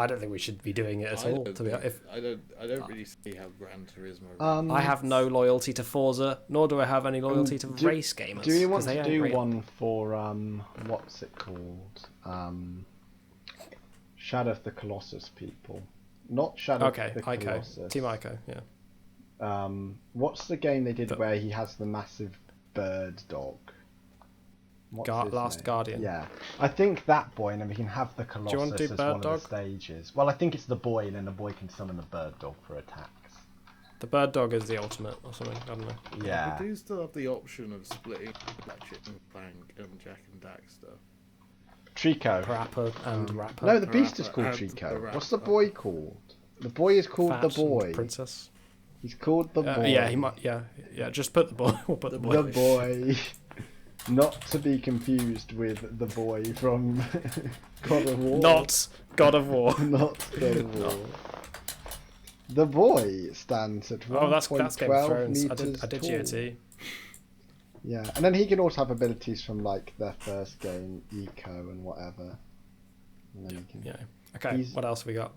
don't think we should be doing it at all. To be honest, I don't really see how Gran Turismo. Um, I have no loyalty to Forza, nor do I have any loyalty to race gamers. Do you want 'cause they to ain't do real. one for what's it called? Shadow of the Colossus people. Not Shadow Okay, of the Ico, Colossus. Team Ico, yeah. What's the game they did But- where he has the massive bird dog? What's his Last name? Guardian. Yeah, I think that boy, and then we can have the Colossus you want to do as bird one dog? of the stages. Well, I think it's the boy, and then the boy can summon the bird dog for attacks. The bird dog is the ultimate or something. I don't know. Yeah. We do still have the option of splitting Ratchet and Clank and Jack and Daxter. Trico. Parappa and Rapper. No, the beast is Parappa called and Trico. the What's the Rapper. boy called? The boy is called Fat the boy. and Princess. He's called the boy. Yeah, he might. Yeah. Just put the boy. We'll put the boy. The boy. Not to be confused with the boy from God of War. Not God of War. Not God of War. The boy stands at 1.12 Oh, that's Game of Thrones. meters I did tall. GOT. Yeah, and then he can also have abilities from like their first game, Eco and whatever. And then he can... Yeah. Okay. He's- What else have we got?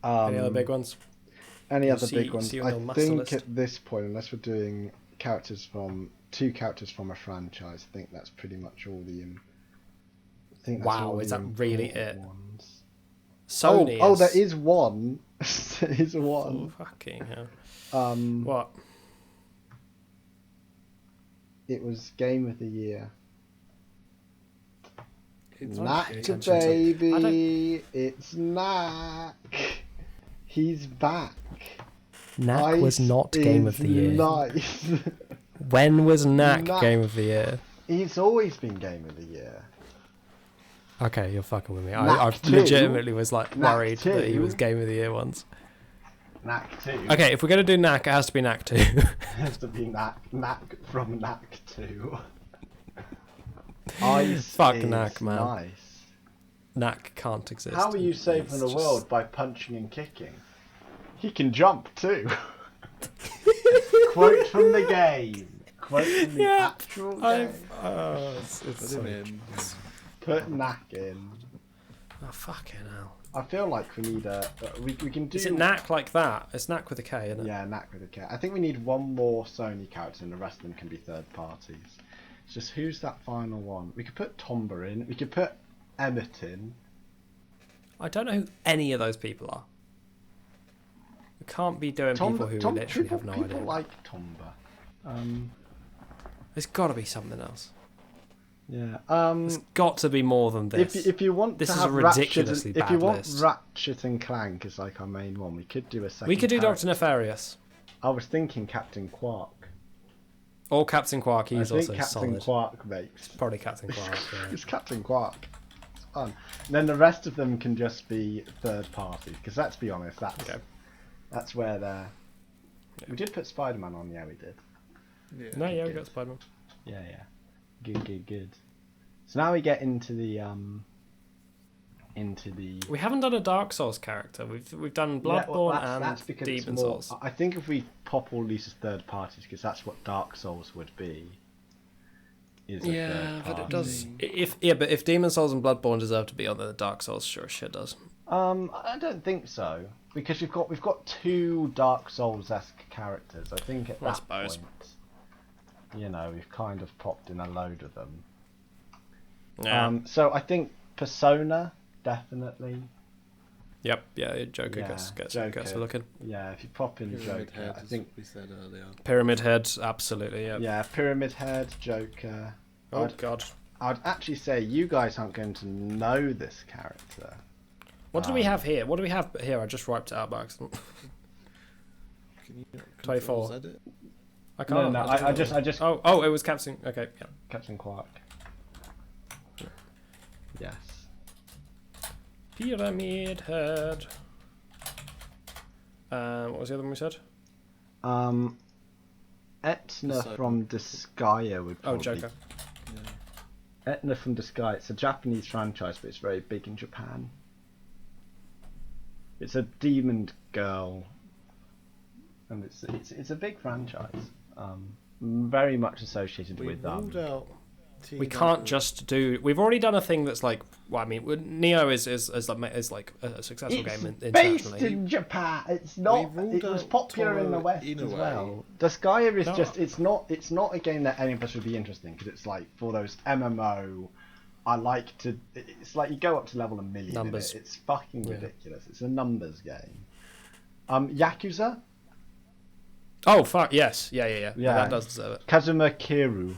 Any other big ones? Any You'll other see- big ones? see on I your master think list. at this point, unless we're doing two characters from a franchise, I think that's pretty much all the. I think that's Wow, all is the that really important it? ones. Sony. Oh, there is one. There is Oh, one. fucking hell. What? What? It was Game of the Year. It's Knack paying to attention to- baby. It's Knack. He's back. Knack was Ice not Game is of the Year. Nice. When was Knack Knack- Game of the Year? He's always been Game of the Year. Okay, you're fucking with me. Knack I 2? legitimately was like Knack worried that he 2? was Game of the Year once. Knack 2. Okay, if we're gonna do Knack, it has to be Knack 2. It has to be Knack from Knack 2. Ice Fuck is Knack, man. Nice. Knack can't exist. How are you saving It's the just- world by punching and kicking? He can jump too. Quote from the game. Quote from the Yeah, actual game. it's Put so... him in. Put Knack in. Oh, fucking hell. I feel like we need a. We can do. Is it Knack like that? It's Knack with a K, isn't it? Yeah, Knack with a K. I think we need one more Sony character, and the rest of them can be third parties. It's just who's that final one? We could put Tomba in. We could put Emmett in. I don't know who any of those people are. We can't be doing people who we literally have no people idea. like Tomba. There's got to be something else. Yeah. There's got to be more than this. If you want This to is have a ridiculously Ratchet, if you bad want list. Ratchet and Clank as like our main one, we could do a second. We could do character. Dr. Nefarious. I was thinking Captain Quark. Or Captain Quark, he's I think also Captain solid. Quark makes. Probably Captain Quark, yeah. It's Captain Quark. It's fun. And then the rest of them can just be third party. Because let's be honest, that's where they're. We did put Spider-Man on. Yeah, we did. No, yeah, we Good. got Spider-Man. Yeah. Good. So now we get into the We haven't done a Dark Souls character. We've done Bloodborne that's because it's Demon more, Souls. I think if we pop all these as third parties, because that's what Dark Souls would be. Is a third but it party. does. But if Demon Souls and Bloodborne deserve to be on there, the Dark Souls sure as shit does. I don't think so, because we've got two Dark Souls-esque characters. I think at I that suppose. point, we've kind of popped in a load of them. Yeah. So I think Persona, definitely. Yep. Yeah. Joker Yeah, gets Joker. a look in. Yeah, if you pop in Pyramid Joker, Head, I as think. we said earlier. Pyramid Head, absolutely. Yeah. Yeah, Pyramid Head, Joker. Oh God. I'd actually say you guys aren't going to know this character. What do we have here? What do we have here? I just wiped it out by accident. Can you not 24. controls edit? I can't. No, I just. Oh, it was Captain. Okay. Yeah. Captain Quark. Yes. Pyramid Head. What was the other one we said? Etna So- from Disgaea would Oh, probably. Joker. Yeah. Etna from Disgaea. It's a Japanese franchise, but it's very big in Japan. It's a demon girl, and it's a big franchise. Very much associated We with ruled out. We can't just do. We've already done a thing that's like. Well, I mean, Neo is like a successful game It's based internationally. in Japan. It's not. ruled It was out popular in the Toro West in a as way. well. Disgaea is No. just. It's not a game that any of us would be interested in, because it's like for those MMO. I like to. It's like you go up to level 1,000,000. Numbers. In it. It's fucking Yeah. ridiculous. It's a numbers game. Yakuza. Oh fuck yes, yeah. Yeah. That does deserve it. Kazuma Kiru.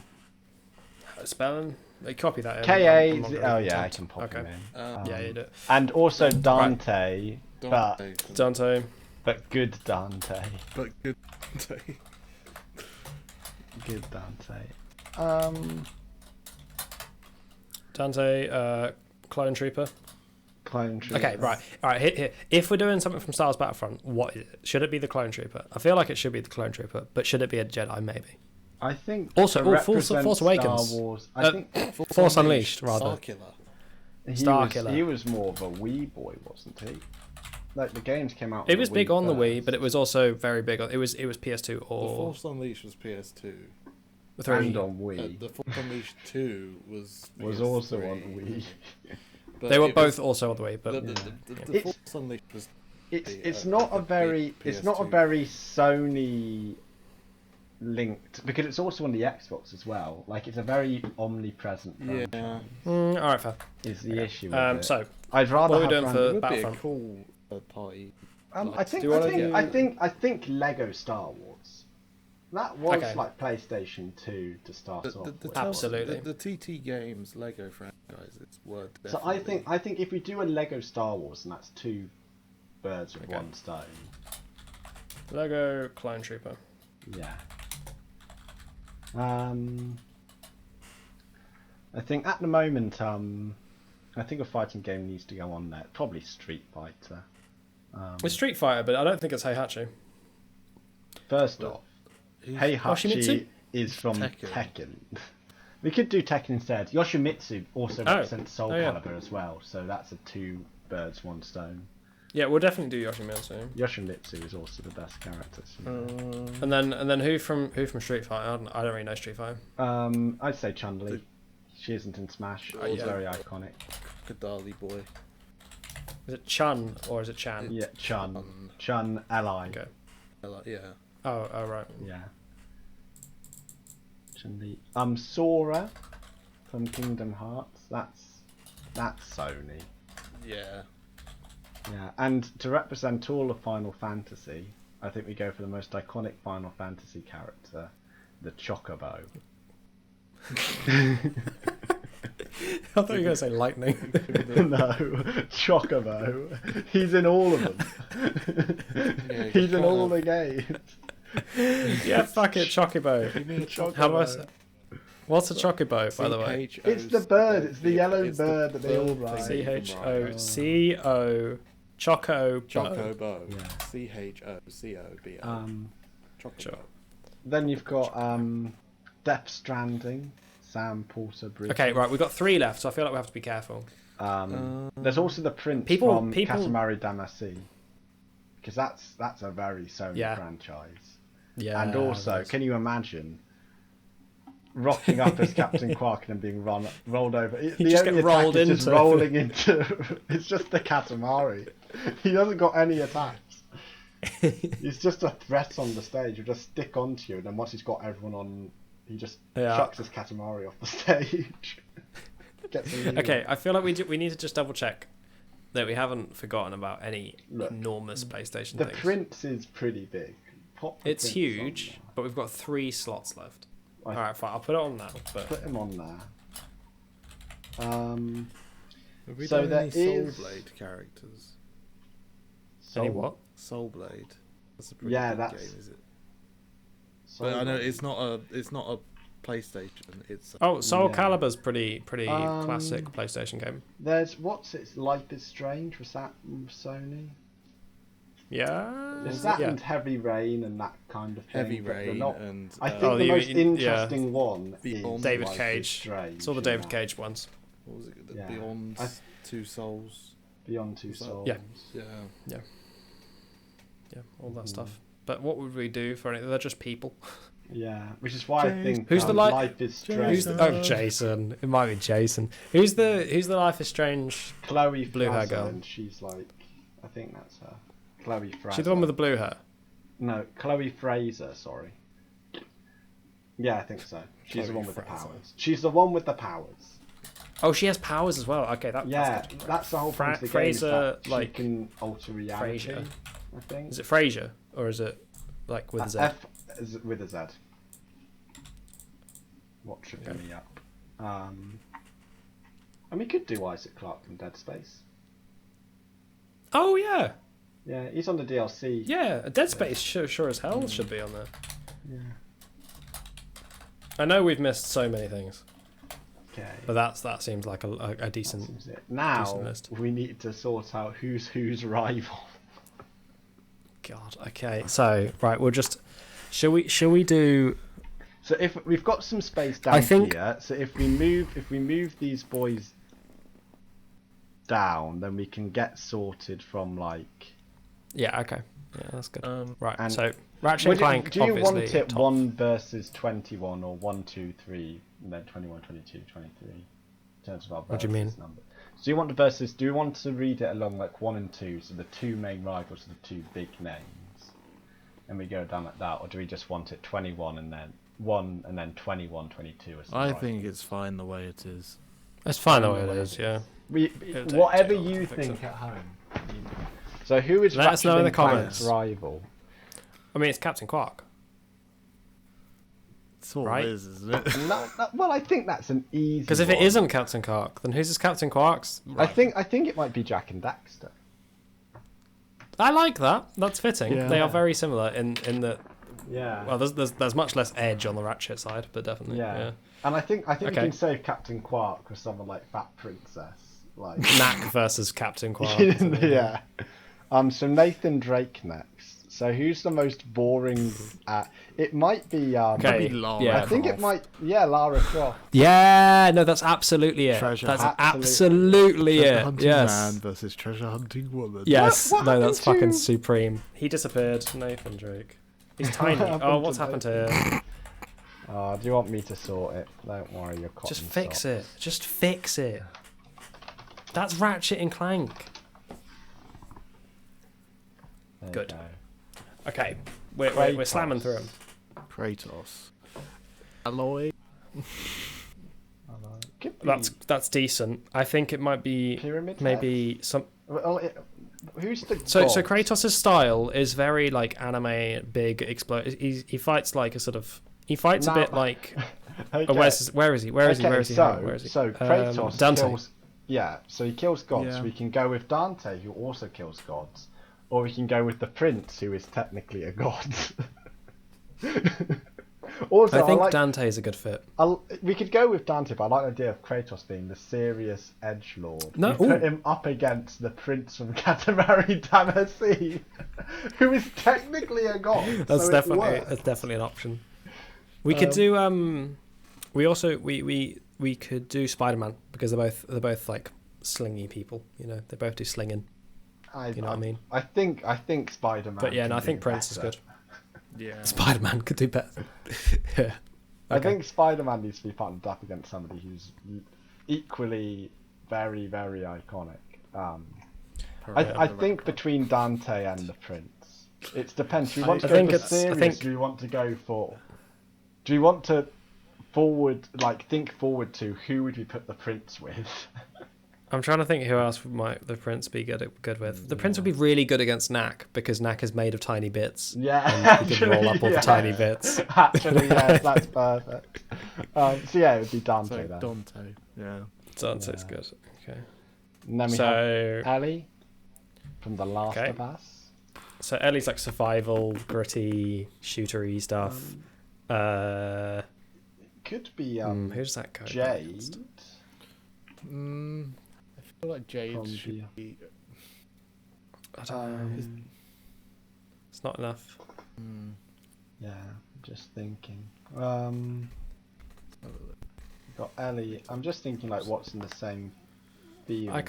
Spelling. Copy that. KA. I'm not gonna Oh yeah, I attempt. can pop Okay. him in. Yeah, you do it. And also Dante, Dante, Dante. but good Dante. but good Good Dante. Dante, Clone Trooper. Clone Trooper. Okay, right. All right, here. If we're doing something from Star Wars Battlefront, what is it? Should it be the Clone Trooper? I feel like it should be the Clone Trooper, but should it be a Jedi? Maybe. I think Also, to Force represent Awakens. Star Wars, I think Force Unleashed, rather. Starkiller. he was more of a Wii boy, wasn't he? Like the games came out. It was the big Wii on the Wii, first. but it was also very big on. It was PS2 The or Force Unleashed was PS2. 3. And on Wii. The Force Unleashed 2 was was PS3. also on Wii. But They were it both was- also on the Wii, but The Force Unleashed was. It's a- not like a very big it's not a PS2. very Sony linked, because it's also on the Xbox as well. Like it's a very omnipresent Yeah. franchise. all right, fair. Is the issue with it. So I'd rather what are we have doing random- for It would be a Battlefront? cool party. I think Do you I wanna think do- I think Lego Star Wars. That was Okay. like PlayStation 2 to start off with. Absolutely. The TT Games Lego franchise. It's worth. So I think if we do a Lego Star Wars, and that's two birds with Okay. one stone. Lego Clone Trooper. Yeah. I think at the moment, I think a fighting game needs to go on there. Probably Street Fighter. It's Street Fighter, but I don't think it's Heihachi. First off, Heihachi Yoshimitsu? is from Tekken. Tekken. We could do Tekken instead. Yoshimitsu also represents Soul Oh, yeah. Calibur as well, so that's a two birds, one stone. Yeah, we'll definitely do Yoshimitsu. Yoshimitsu is also the best character. And then who from Street Fighter? I don't really know Street Fighter. I'd say Chun-Li. She isn't in Smash. Oh, It's yeah. very iconic. Kadali boy. Is it Chun or is it Chan? Yeah, Chun. Chun Li. Okay. Yeah. Oh right. Yeah. Chun-Li. Sora from Kingdom Hearts. That's Sony. Yeah. Yeah, and to represent all of Final Fantasy, I think we go for the most iconic Final Fantasy character, the Chocobo. I thought you were going to say lightning. No, Chocobo. He's in all of them. Yeah, He's in kind all of- the games. Yeah, fuck it, Chocobo. You mean How do I say? What's a Chocobo, by the way? It's the bird, it's the yellow bird that they all bird ride. thing you can ride. CHOCO Chocobo. Chocobo. Yeah. CHOCOBO. Chocobo. Sure. Then you've got Death Stranding, Sam Porter Bridges. Okay, right, we've got 3 left, so I feel like we have to be careful. There's also the Prince People- from Katamari Damacy, because that's a very Sony Yeah. franchise. Yeah. And also, that's- can you imagine rocking up as Captain Quark and being rolled over? The just only get attack rolled is just into. rolling into. It's just the Katamari. He hasn't got any attacks. He's just a threat on the stage. He'll just stick onto you, and then once he's got everyone on, he just chucks his Katamari off the stage. Gets a new Okay, I feel like we need to just double check that we haven't forgotten about any Look, enormous PlayStation The things. Prince is pretty big. Pop the It's Prince huge, on but we've got 3 slots left. there. Alright, fine, I'll put it on now. But Put him on there. Have we So done there any is- Soulblade characters? any Soul- what? Soulblade. That's a pretty Yeah, big that's- game, is it? Soul- But I know it's not a PlayStation. It's Oh, Soul Yeah. Calibur's pretty classic Um, PlayStation game. There's Life is Strange. Was that Sony? Yeah. Is that yeah. and Heavy Rain and that kind of thing? Heavy but they're Rain not- and I think Oh, the you- most yeah. interesting one Beyond is David Life is Cage. Strange. It's all the and David that Cage ones. what was it? Yeah. Beyond I- Two Souls. Beyond Two Was that- Souls. Yeah. Yeah. Yeah, all that stuff. But what would we do for anything? They're just people. Yeah, which is why I think Who's the Life is Strange. Who's the, oh, Jason. It might be Jason. Who's the Life is Strange? Chloe blue hair Frazer, girl? and she's like, I think that's her. Chloe Frazer. She's the one with the blue hair. No, Chloe Fraser. Sorry. Yeah, I think so. She's the Chloe one with the Frazer. powers. She's the one with the powers. Oh, she has powers as well. Okay, Yeah, that's good. that's the whole Fra- point of the game. is Fraser, that like, she can alter reality. Frasier. I think. Is it Frasier or is it like with a Z? F is with a Z. What tripping me up? And we could do Isaac Clarke from Dead Space. Oh yeah, Yeah, he's on the DLC. Yeah, Dead Space sure as hell should be on there. Yeah. I know we've missed so many things, Okay. but that seems like a decent. Seems it. Now decent list. we need to sort out who's rival. God. Okay. So right, we'll just. Shall we do? So if we've got some space down I think- here, so if we move these boys down, then we can get sorted from like. Yeah. Okay. Yeah, that's good. Right. and So Ratchet and Clank. Do you want obviously it top. 1 versus 21 or 1, 2, 3, and then 21, 22, 23? In terms of our What do you mean? versus number. So you want the versus? Do you want to read it along like 1 and 2, so the two main rivals are the two big names, and we go down like that, or do we just want it 21 and then 1 and then 21, 22? As the I rivals? think it's fine the way it is. It's fine the way it is. Yeah. Whatever too long to you fix think it. at home. So who is Let us know in the Ratchet and Clank's comments. rival? I mean, it's Captain Quark. It's all Right. it is, isn't it? No, well, I think that's an easy. Because if it one. isn't Captain Quark, then who's Captain Quark's? I think it might be Jack and Daxter. I like that. That's fitting. Yeah. They are very similar in that. Yeah. Well, there's much less edge on the Ratchet side, but definitely. Yeah. Yeah. And I think you Okay. can save Captain Quark with someone like Fat Princess, like Knack versus Captain Quark. yeah. So Nathan Drake next. So who's the most boring? It might be. Okay. Maybe Lara Yeah. I think it Croft. might. Yeah, Lara Croft. Yeah. No, that's absolutely it. Treasure That's hunt. absolutely Treasure it. hunting Yes. man versus treasure hunting woman. Yes. What No, that's happened fucking to- supreme. He disappeared. Nathan Drake. He's tiny. happened Oh, to what's happened to him? Do you want me to sort it? Don't worry, you're cotton Just fix socks. it. Just fix it. That's Ratchet and Clank. There you Good. go. Okay, we're Kratos. slamming through them. Kratos. Alloy. Could be That's decent. I think it might be Pyramid maybe some. Well, who's the So god? Kratos' style is very like anime, big explode. He fights like a sort of. He fights a Now- bit like. Okay. Oh, where is he? Where is he? Where is he? Where is he? Where is he? So Kratos Dante. kills. Yeah, so he kills gods. Yeah. We can go with Dante, who also kills gods, or we can go with the prince, who is technically a god. Also, I think like, Dante is a good fit. we could go with Dante, but I like the idea of Kratos being the serious edgelord. No, We put ooh. him up against the prince from Katamari Damacy, who is technically a god. That's so definitely an option. We could do we could do Spider-Man because they're both like slingy people. You know, they both do slinging. You know what I mean? I think Spider-Man. But yeah, can no, I do think Prince is better. good. Yeah. Spider-Man could do better. Yeah. I Okay. think Spider-Man needs to be partnered up against somebody who's equally very, very iconic. I think between Dante and the Prince, it depends. Do you want to I go think for it's- I serious? think- Do you want to go for? Do you want to think forward to who would we put the Prince with? I'm trying to think who else might the Prince be good with. The Prince would be really good against Knack because Knack is made of tiny bits. Yeah, And he can roll up all the tiny bits. Actually, yes, that's perfect. So yeah, it would be Dante So then. Dante. Yeah. Dante's Yeah. good. Okay. And then we So have Ellie from The Last Okay. of Us. so Ellie's like survival, gritty, shootery stuff. Could be Who's that guy? Jade. I feel like Jade From should the- be. I don't know. It's not enough. Yeah, just thinking. Got Ellie. I'm just thinking like what's in the same theme. I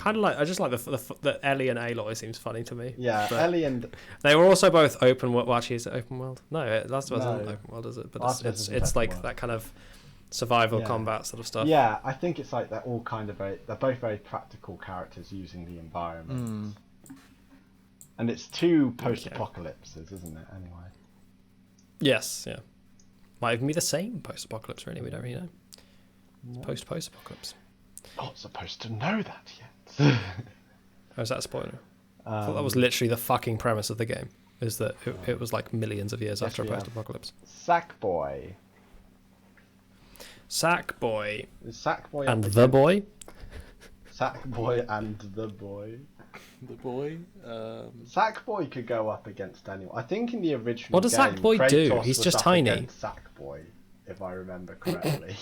just like the Ellie and Aloy seems funny to me. Yeah, but Ellie and they were also both open world. Well, actually, is it open world? No, Last of Us isn't No. open world, is it? But Last of Us it's isn't it's open like world. that kind of survival Yeah. combat sort of stuff. yeah, I think it's like they're all kind of they're both very practical characters using the environment. And it's two post-apocalypses, isn't it? Anyway. Yes. Yeah. Might even be the same post-apocalypse. Really, we don't really know. No. Post-apocalypse. Not supposed to know that yet. Oh, is that a spoiler? I thought that was literally the fucking premise of the game. Is that it was like millions of years after a we have post-apocalypse. Sackboy. Sackboy Is Sackboy and up the against- boy. Sackboy and the boy. the boy. Sackboy could go up against anyone. I think in the original What does game, Sackboy do? Kratos He's was just up tiny. against Sackboy, if I remember correctly.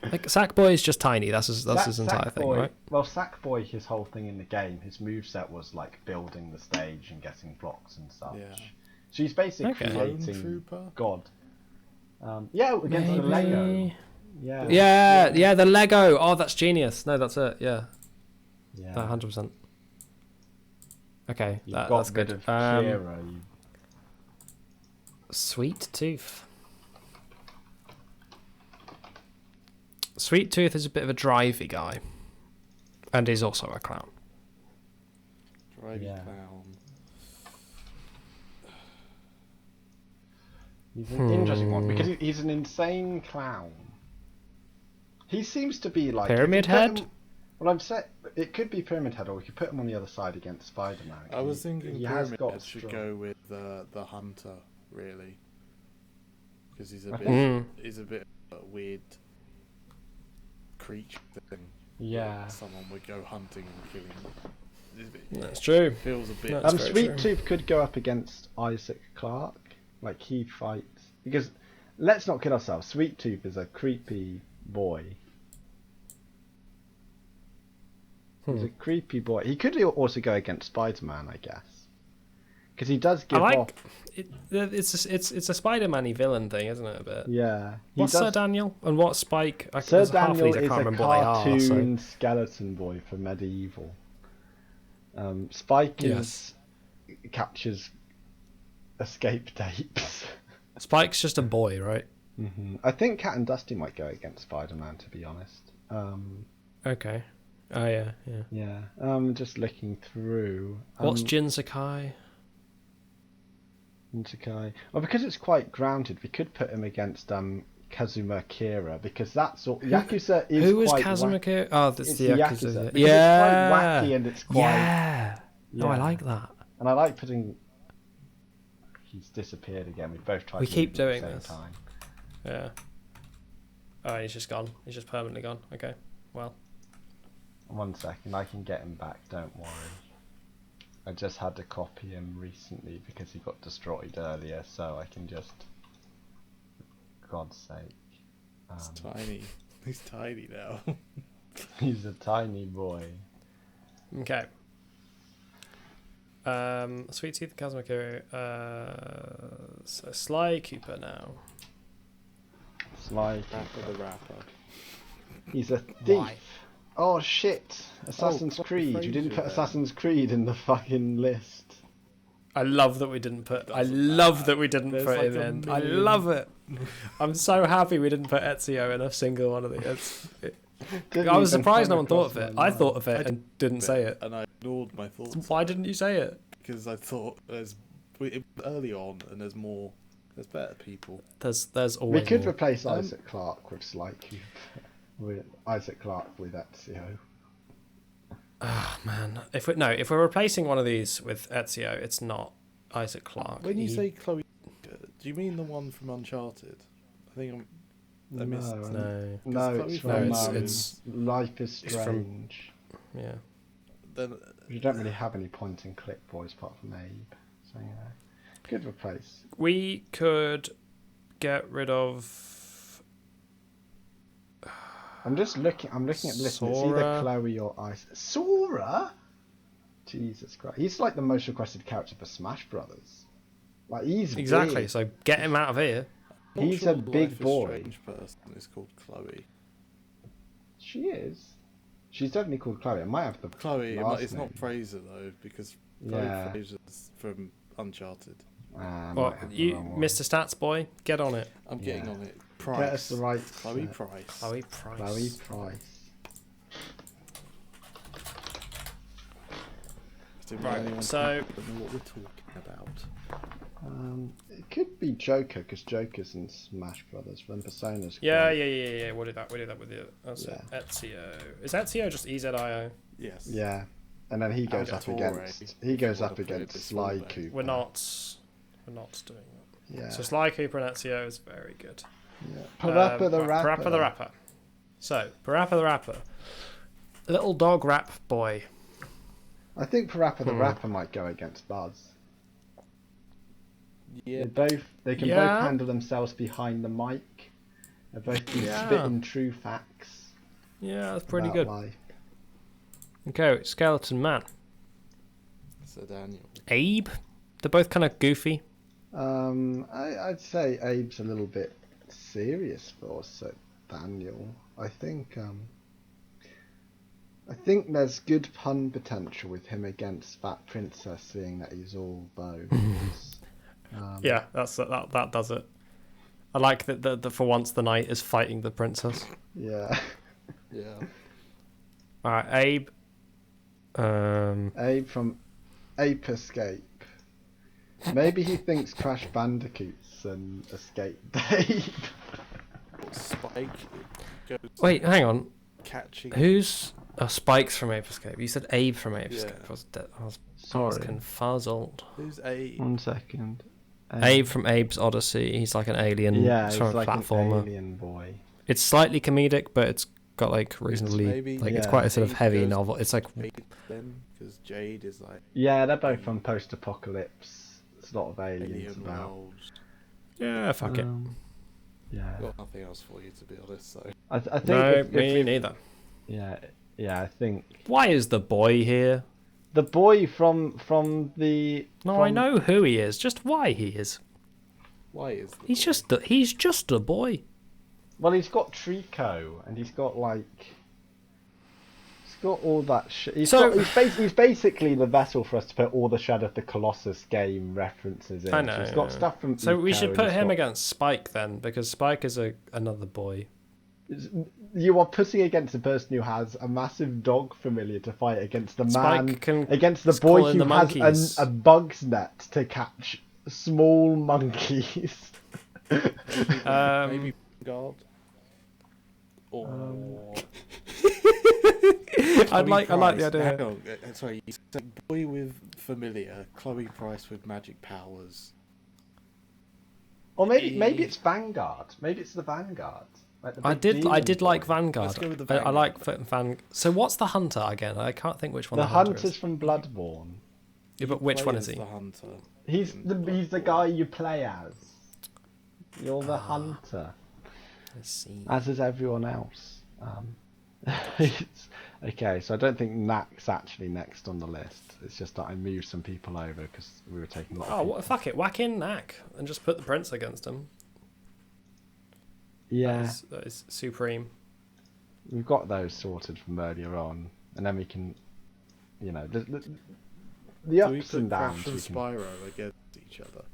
Like Sackboy is just tiny. That's his entire thing, right? Well, Sackboy, his whole thing in the game, his moveset was like building the stage and getting blocks and such. Yeah. So he's basically Okay. Clone creating Trooper? God. Yeah, against the Lego. Yeah. Yeah, the Lego. Oh, that's genius. No, that's it. Yeah, Yeah. 100%. Okay, You've that's got rid good. of Kira. Sweet Tooth. Sweet Tooth is a bit of a drivey guy, and he's also a clown. Drivey Yeah. clown. He's an interesting one because he's an insane clown. He seems to be like Pyramid if you put Head? him- well, I'm set. It could be Pyramid Head, or we could put him on the other side against Spider-Man. I was thinking he has Pyramid got Head should strong- go with the Hunter, really, because he's a Okay. bit he's a bit of a weird creature thing. Yeah. Someone would go hunting and killing. That's true. Feels a bit. That's very Sweet true. Tooth could go up against Isaac Clarke. Like he'd fight because let's not kid ourselves. Sweet Tooth is a creepy boy. He's a creepy boy. He could also go against Spider-Man, I guess, because he does give off. It's a Spider-Man-y villain thing, isn't it? A bit. Yeah. He What's does... Sir Daniel and what's Spike? Sir there's half of Daniel these I is can't a remember what they are. cartoon So. skeleton boy for medieval. Spike captures escape tapes. Spike's just a boy, right? I think Cat and Dusty might go against Spider-Man, to be honest. Okay. Oh yeah. Yeah. Just looking through. What's Jin Sakai? Sakai. Well, because it's quite grounded, we could put him against Kazuma Kira, because that's all. Yakuza is Who is quite Kazuma Kira? Oh, that's It's the Yakuza. because Yeah. it's quite wacky and it's quite. Yeah. Oh, I like that. And I like putting. He's disappeared again. We both tried. We to keep do it doing at the same this. time. Yeah. Oh, he's just gone. He's just permanently gone. Okay. Well. 1 second, I can get him back. Don't worry. I just had to copy him recently because he got destroyed earlier, so I can just. For God's sake. He's tiny. He's tiny now. He's a tiny boy. Okay. Sweet Tooth, Kazuma Kira. So Sly Cooper now. Sly. Rapper the Rapper. He's a thief. Why? Oh shit! Assassin's Chloe Creed. You Fraser didn't put then. Assassin's Creed in the fucking list. I love that we didn't put. I Doesn't love matter. that we didn't There's put like him a in. I million- love it. I'm so happy we didn't put Ezio in a single one of these. Didn't I was even surprised no come one thought across of it. my I mind. thought of it and didn't say it. And I ignored my thoughts. Why didn't you say it? Because I thought early on, and there's better people. There's We always could more. replace Isaac Clarke with Sly Cooper. With Isaac Clarke with Ezio. Oh man, if we're replacing one of these with Ezio, it's not Isaac Clarke. When you say Chloe, do you mean the one from Uncharted? I think I missed. no, No, Chloe it's Fraser from it's- Life is it's from- Strange. yeah. Then You don't really have any point and click boys apart from Abe. So yeah. Good replace. We could get rid of. I'm looking at the list. And it's either Sora. Chloe or Ice. Sora? Jesus Christ. He's like the most requested character for Smash Brothers. Like he's Exactly. weird. So get him out of here. I'm not He's sure a the big Life is boy. Strange person is called Chloe. She is. She's definitely called Chloe. I might have the Chloe, last it's not name. Fraser though, because Chloe Yeah. Fraser's from Uncharted. I Well, might have the you, wrong one. Mr. Stats Boy, get on it. I'm getting Yeah. on it. Get us Price. the right Chloe set. Price. Chloe Price. Chloe Price. Right, Right, so- don't know what we're talking about. It could be Joker because Joker's in Smash Brothers. Then Persona's. Yeah, great. yeah. We'll do that. We'll do that with you. That's it. Yeah. Ezio. Is Ezio just EZIO? Yes. Yeah, and then he goes And up Torre, against. if He goes you up wanna play against this Sly all day. Cooper. We're not doing that. Yeah. So Sly Cooper and Ezio is very good. Yeah. Parappa the Right, Rapper. Parappa the Rapper. So Parappa the Rapper, little dog rap boy. I think Parappa the Rapper might go against Buzz. Yeah. They can both handle themselves behind the mic. They both be spitting true facts. Yeah, that's pretty about good. Life. Okay, Skeleton Man. So Daniel. Abe. They're both kind of goofy. I'd say Abe's a little bit serious for Daniel. I think there's good pun potential with him against that princess, seeing that he's all bones. Yeah, that does it. I like that for once the knight is fighting the princess. Yeah. Yeah. All right, Abe. Abe from Ape Escape. Maybe he thinks Crash Bandicoot's an escape Abe. Spike goes Wait, hang on. catching. Who's Spike's from Ape Escape? You said Abe from Ape Escape. Yeah. I was Sorry. confuzzled. Who's Abe? 1 second. Abe from Abe's Odyssey. He's like an alien. Yeah, He's he's from a like platformer. an alien boy. It's slightly comedic, but it's got like reasonably it's quite a sort of Jade heavy goes novel. It's like Jade then, because Jade is like Yeah, they're both from post-apocalypse. There's a lot of aliens alien about. world. yeah, fuck it. Yeah. Got nothing else for you, to be honest. So I think No, if me we- neither. Yeah, I think Why is the boy here? the boy from the. No, I know who he is. Just why he is. why is the He's boy- just a boy. Well, he's got Trico, and he's got all that shit. He's basically the vessel for us to put all the Shadow of the Colossus game references in. I know. So he's got stuff from. So we Eco, should and put he's him got- against Spike then, because Spike is another boy. You are putting against a person who has a massive dog familiar to fight against the man, Spike can against the call boy in who the has monkeys. a bug's net to catch small monkeys. maybe God. Or I like the Hang idea. on, sorry, you said boy with familiar, Chloe Price with magic powers. Or maybe it's Vanguard. Maybe it's the Vanguard. Like the I big demon did like boy. Vanguard. Let's go with the I Vanguard. like Van. So what's the hunter again? I can't think which one. The hunter hunter's is. from Bloodborne. Yeah, but which Play one is as he? The hunter. He's the guy you play as. You're the hunter, I see. as is everyone else. Okay, so I don't think Knack's actually next on the list. It's just that I moved some people over because we were taking a lot of Oh, people. fuck it. Whack in Knack and just put the prince against him. Yeah, That is supreme. we've got those sorted from earlier on, and then we can, the Do we ups put and downs. Crash and We can... Spyro against each other?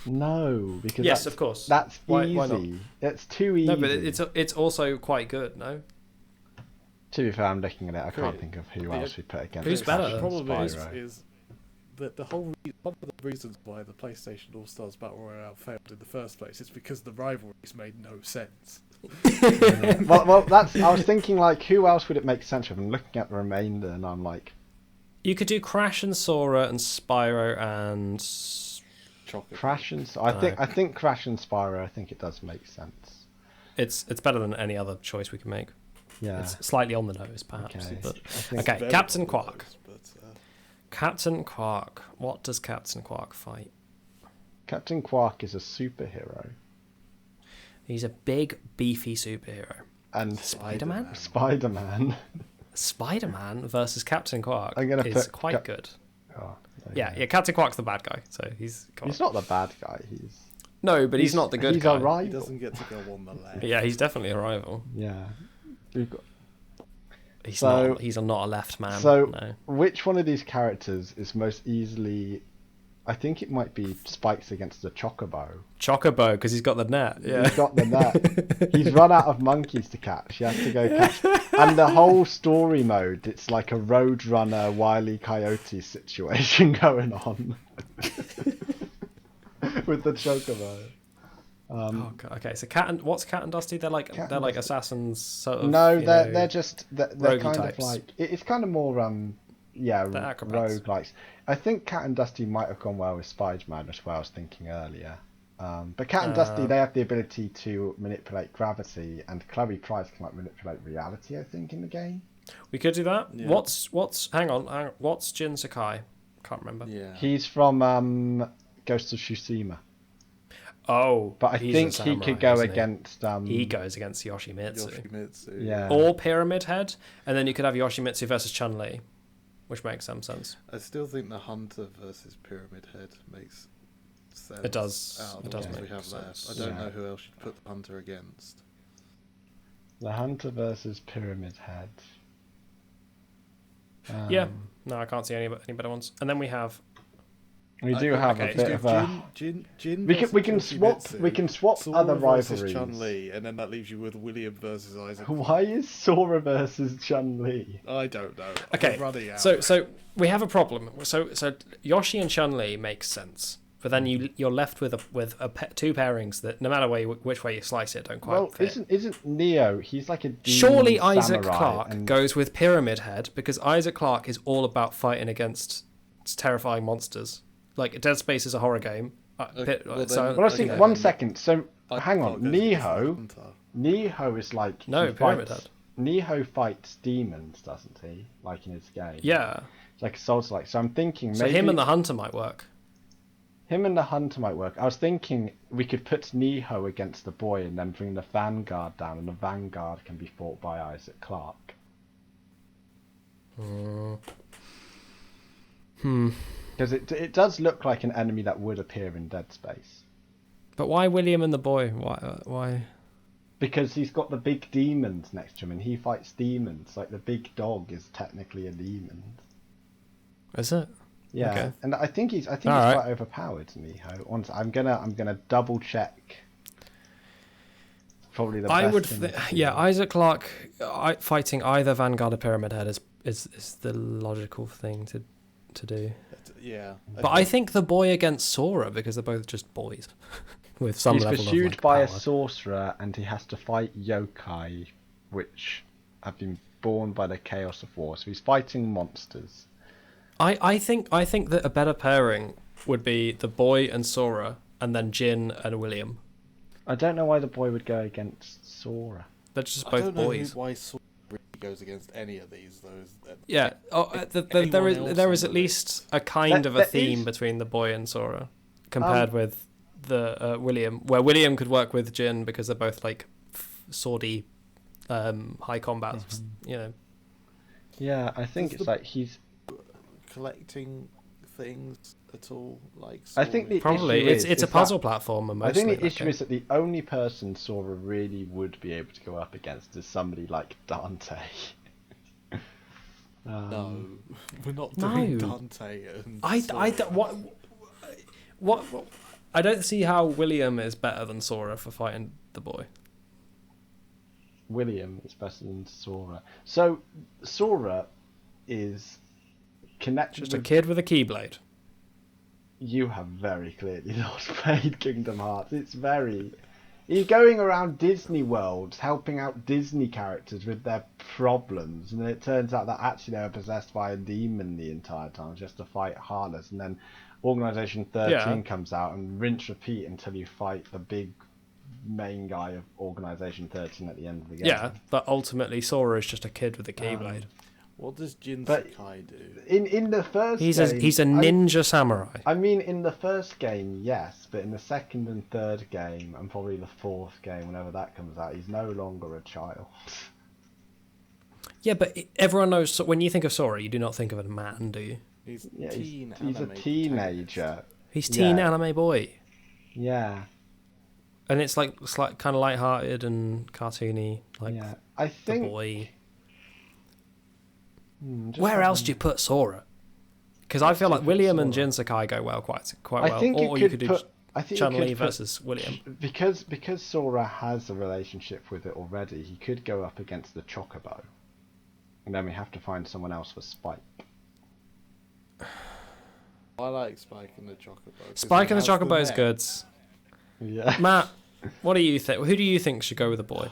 No, because Yes, that's, of course. That's Why easy. not? It's too easy. No, but it's also quite good. No. To be fair, I'm looking at it. I can't Great. think of who Yeah. else we put against. Who's Crash better? The and problem Spyro. is that one of the reasons why the PlayStation All Stars Battle Royale failed in the first place is because the rivalries made no sense. well, I was thinking who else would it make sense with? I'm looking at the remainder, and I'm like, You could do Crash and Sora and Spyro and Chocolate. Crash and. I think Crash and Spyro. I think it does make sense. it's better than any other choice we can make. Yeah. It's slightly on the nose, perhaps. Okay. But I think- okay, Very Captain well Quark. those, but, Captain Quark. What does Captain Quark fight? Captain Quark is a superhero. He's a big, beefy superhero. And Spider-Man? Spider-Man. Spider-Man versus Captain Quark I'm gonna is put quite good. Oh, Yeah, Captain Quark's the bad guy, so he's. He's not the bad guy. No, but he's not the good he's guy. a rival. he doesn't get to go on the left. Yeah, he's definitely a rival. Yeah. We've got. He's So- not. He's not a left man. So, no. which one of these characters is most easily? I think it might be Spikes against the Chocobo. Chocobo, because he's got the net. Yeah. He's got the net. He's run out of monkeys to catch. He has to go catch. And the whole story mode, it's like a Roadrunner, Wile E. Coyote situation going on with the Chocobo. Oh, God. Okay, so what's Cat and Dusty? They're like Cat they're and like Dusty. assassins. Sort of. No, you they're know, just they're roguey kind types. of like it's kind of more They're acrobats. roguelikes. I think Cat and Dusty might have gone well with Spider-Man, as well. I was thinking earlier. But Cat and Dusty, they have the ability to manipulate gravity, and Chloe Price can manipulate reality. I think in the game. We could do that. Yeah. What's hang on, what's Jin Sakai? Can't remember. Yeah. He's from Ghost of Tsushima. Oh, But I he's think a samurai, he could go isn't he? against He goes against Yoshimitsu. Yoshimitsu. Yeah. Or Pyramid Head, and then you could have Yoshimitsu versus Chun-Li, which makes some sense. I still think the Hunter versus Pyramid Head makes sense. It does. Out of It the does ones make we have sense. left. I don't Yeah. know who else you'd put the Hunter against. The Hunter versus Pyramid Head. Yeah. No, I can't see any better ones. And then we have. We do have okay, a bit of a. Jin We can swap. Yoshimitsu, We can swap Sora other versus rivalries. Chun-Li, and then that leaves you with William versus Isaac. Why is Sora versus Chun-Li? I don't know. Okay, I'm running out. so we have a problem. So Yoshi and Chun-Li makes sense, but then you're left with two pairings that no matter which way you slice it don't quite Well, fit. isn't Neo? He's like a demon Surely Isaac samurai, Clarke and goes with Pyramid Head because Isaac Clarke is all about fighting against terrifying monsters. Like Dead Space is a horror game. Well, Well, I think Okay. 1 second. So Isaac hang Clarke on, goes against the Neho. Hunter. Neho is like No, he Pyramid fights- Head. Neho fights demons, doesn't he? Like in his game. Yeah. It's like a Souls-like. So I'm thinking So maybe him and the Hunter might work. him and the Hunter might work. I was thinking we could put Neho against the boy and then bring the Vanguard down, and the Vanguard can be fought by Isaac Clarke. Because it does look like an enemy that would appear in Dead Space. But why William and the boy? Why? Because he's got the big demons next to him, and he fights demons. Like the big dog is technically a demon. Is it? Yeah, Okay. and I think he's Alright. quite overpowered, Neho. I'm gonna double check. Probably the I best would, thing to do. yeah. Isaac Clarke fighting either Vanguard or Pyramid Head is the logical thing to do. Yeah. But I think the boy against Sora because they're both just boys with some He's level pursued of like, by a power. sorcerer, and he has to fight yokai, which have been born by the chaos of war. So he's fighting monsters. I think that a better pairing would be the boy and Sora, and then Jin and William. I don't know why the boy would go against Sora. They're just I both don't know boys. why Sora really goes against any of these. Those. Yeah. Oh, there Anyone is else at on the least a kind of a There theme is- between the boy and Sora, compared with the William, where William could work with Jin because they're both like swordy, high combat. You know. Yeah, I think Does it's the- like he's. Collecting things at all, like. I think the Probably issue it's is a that- puzzle platformer. Mostly, I think the that issue game. is that the only person Sora really would be able to go up against is somebody like Dante. No, we're not No. doing Dante and. I Sora. don't- what I don't see how William is better than Sora for fighting the boy. William is better than Sora. So Sora is connected Just a with. kid with a keyblade. You have very clearly not played Kingdom Hearts. It's very. He's going around Disney World helping out Disney characters with their problems, and then it turns out that actually they were possessed by a demon the entire time just to fight Harness, and then Organization 13 Yeah. comes out and rinse repeat until you fight the big main guy of Organization 13 at the end of the game. Yeah, but ultimately Sora is just a kid with a keyblade. What does Jin But- Sakai do? In the first He's game, a ninja samurai. I mean, in the first game, yes, but in the second and third game, and probably the fourth game, whenever that comes out, he's no longer a child. Yeah, but everyone knows. So when you think of Sora, you do not think of a man, do you? He's Yeah, teen. he's a anime teenager. He's teen Yeah. anime boy, Yeah, and it's like kind of light-hearted and cartoony, like yeah. I the think. boy. Just Where else having- do you put Sora? Because I feel do you like put William and Sora? Jin Sakai go well quite I well. think Or you you could could do put. I think you Chun-Li could put- versus William. because Sora has a relationship with it already. He could go up against the Chocobo, and then we have to find someone else for Spike. I like Spike and the Chocobo. 'cause Spike he and the has Chocobo is neck. good. Yeah. Matt, what do you think? Who do you think should go with the boy?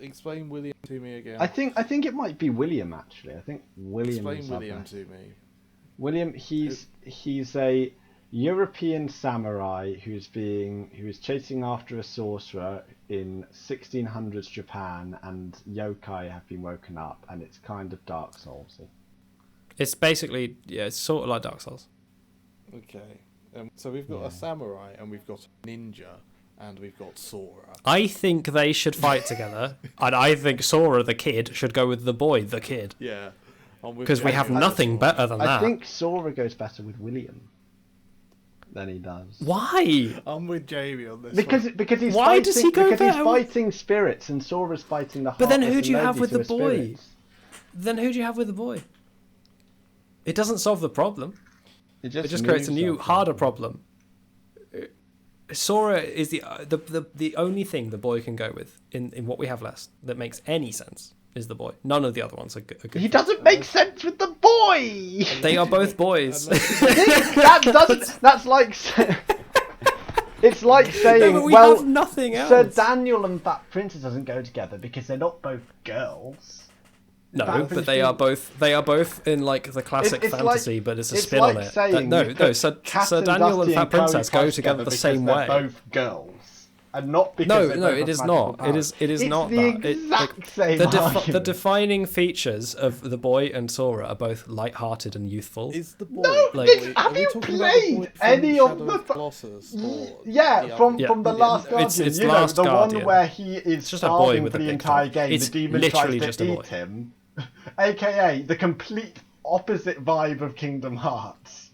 Explain William to me again. I think it might be William actually. I think William. Explain is William up there. to me. William, he's a European samurai who is chasing after a sorcerer in 1600s Japan, and yokai have been woken up, and it's kind of Dark Soulsy. It's basically, yeah, it's sort of like Dark Souls. Okay. So we've got a samurai, and we've got a ninja, and we've got Sora. I think they should fight together, and I think Sora the kid should go with the boy the kid. Yeah. Because we have nothing better than that. I think Sora goes better with William than he does. Why? I'm with Jamie on this. Because he's Why fighting, does he go because there? he's fighting spirits and Sora's fighting the But then heartless who do you and have with nobody the to a boy? spirit. Then who do you have with the boy? It doesn't solve the problem. It just creates a new, harder problem. Sora is the only thing the boy can go with in what we have left that makes any sense is the boy. None of the other ones are good. He doesn't make sense with the boy. They are both boys. That doesn't. That's like. It's like saying, but we well, have nothing else. Sir Daniel and Fat Princess doesn't go together because they're not both girls. No, Fat but they are both. They are both in like the classic It's fantasy, like- but it's a it's spin like on it. saying No, you no. put Sir Cat Daniel and Dusty Fat Chloe Princess go Potts together the because same they're way. both girls, and not because No, they're no, both it is of not. magical It is powers. not the that. Exact same The argument. defining features of the boy and Sora are both light-hearted and youthful. Is the boy? No, Like- have Are we you talking about the boy played from any Shadow of the? Colossus? Or Yeah, from Yeah, the yeah, Last it's- Guardian. it's You know, Last the Guardian. one where he is just a boy starving with for a the big entire thumb. game. It's The demon literally tries just to a boy. eat him, aka the complete opposite vibe of Kingdom Hearts.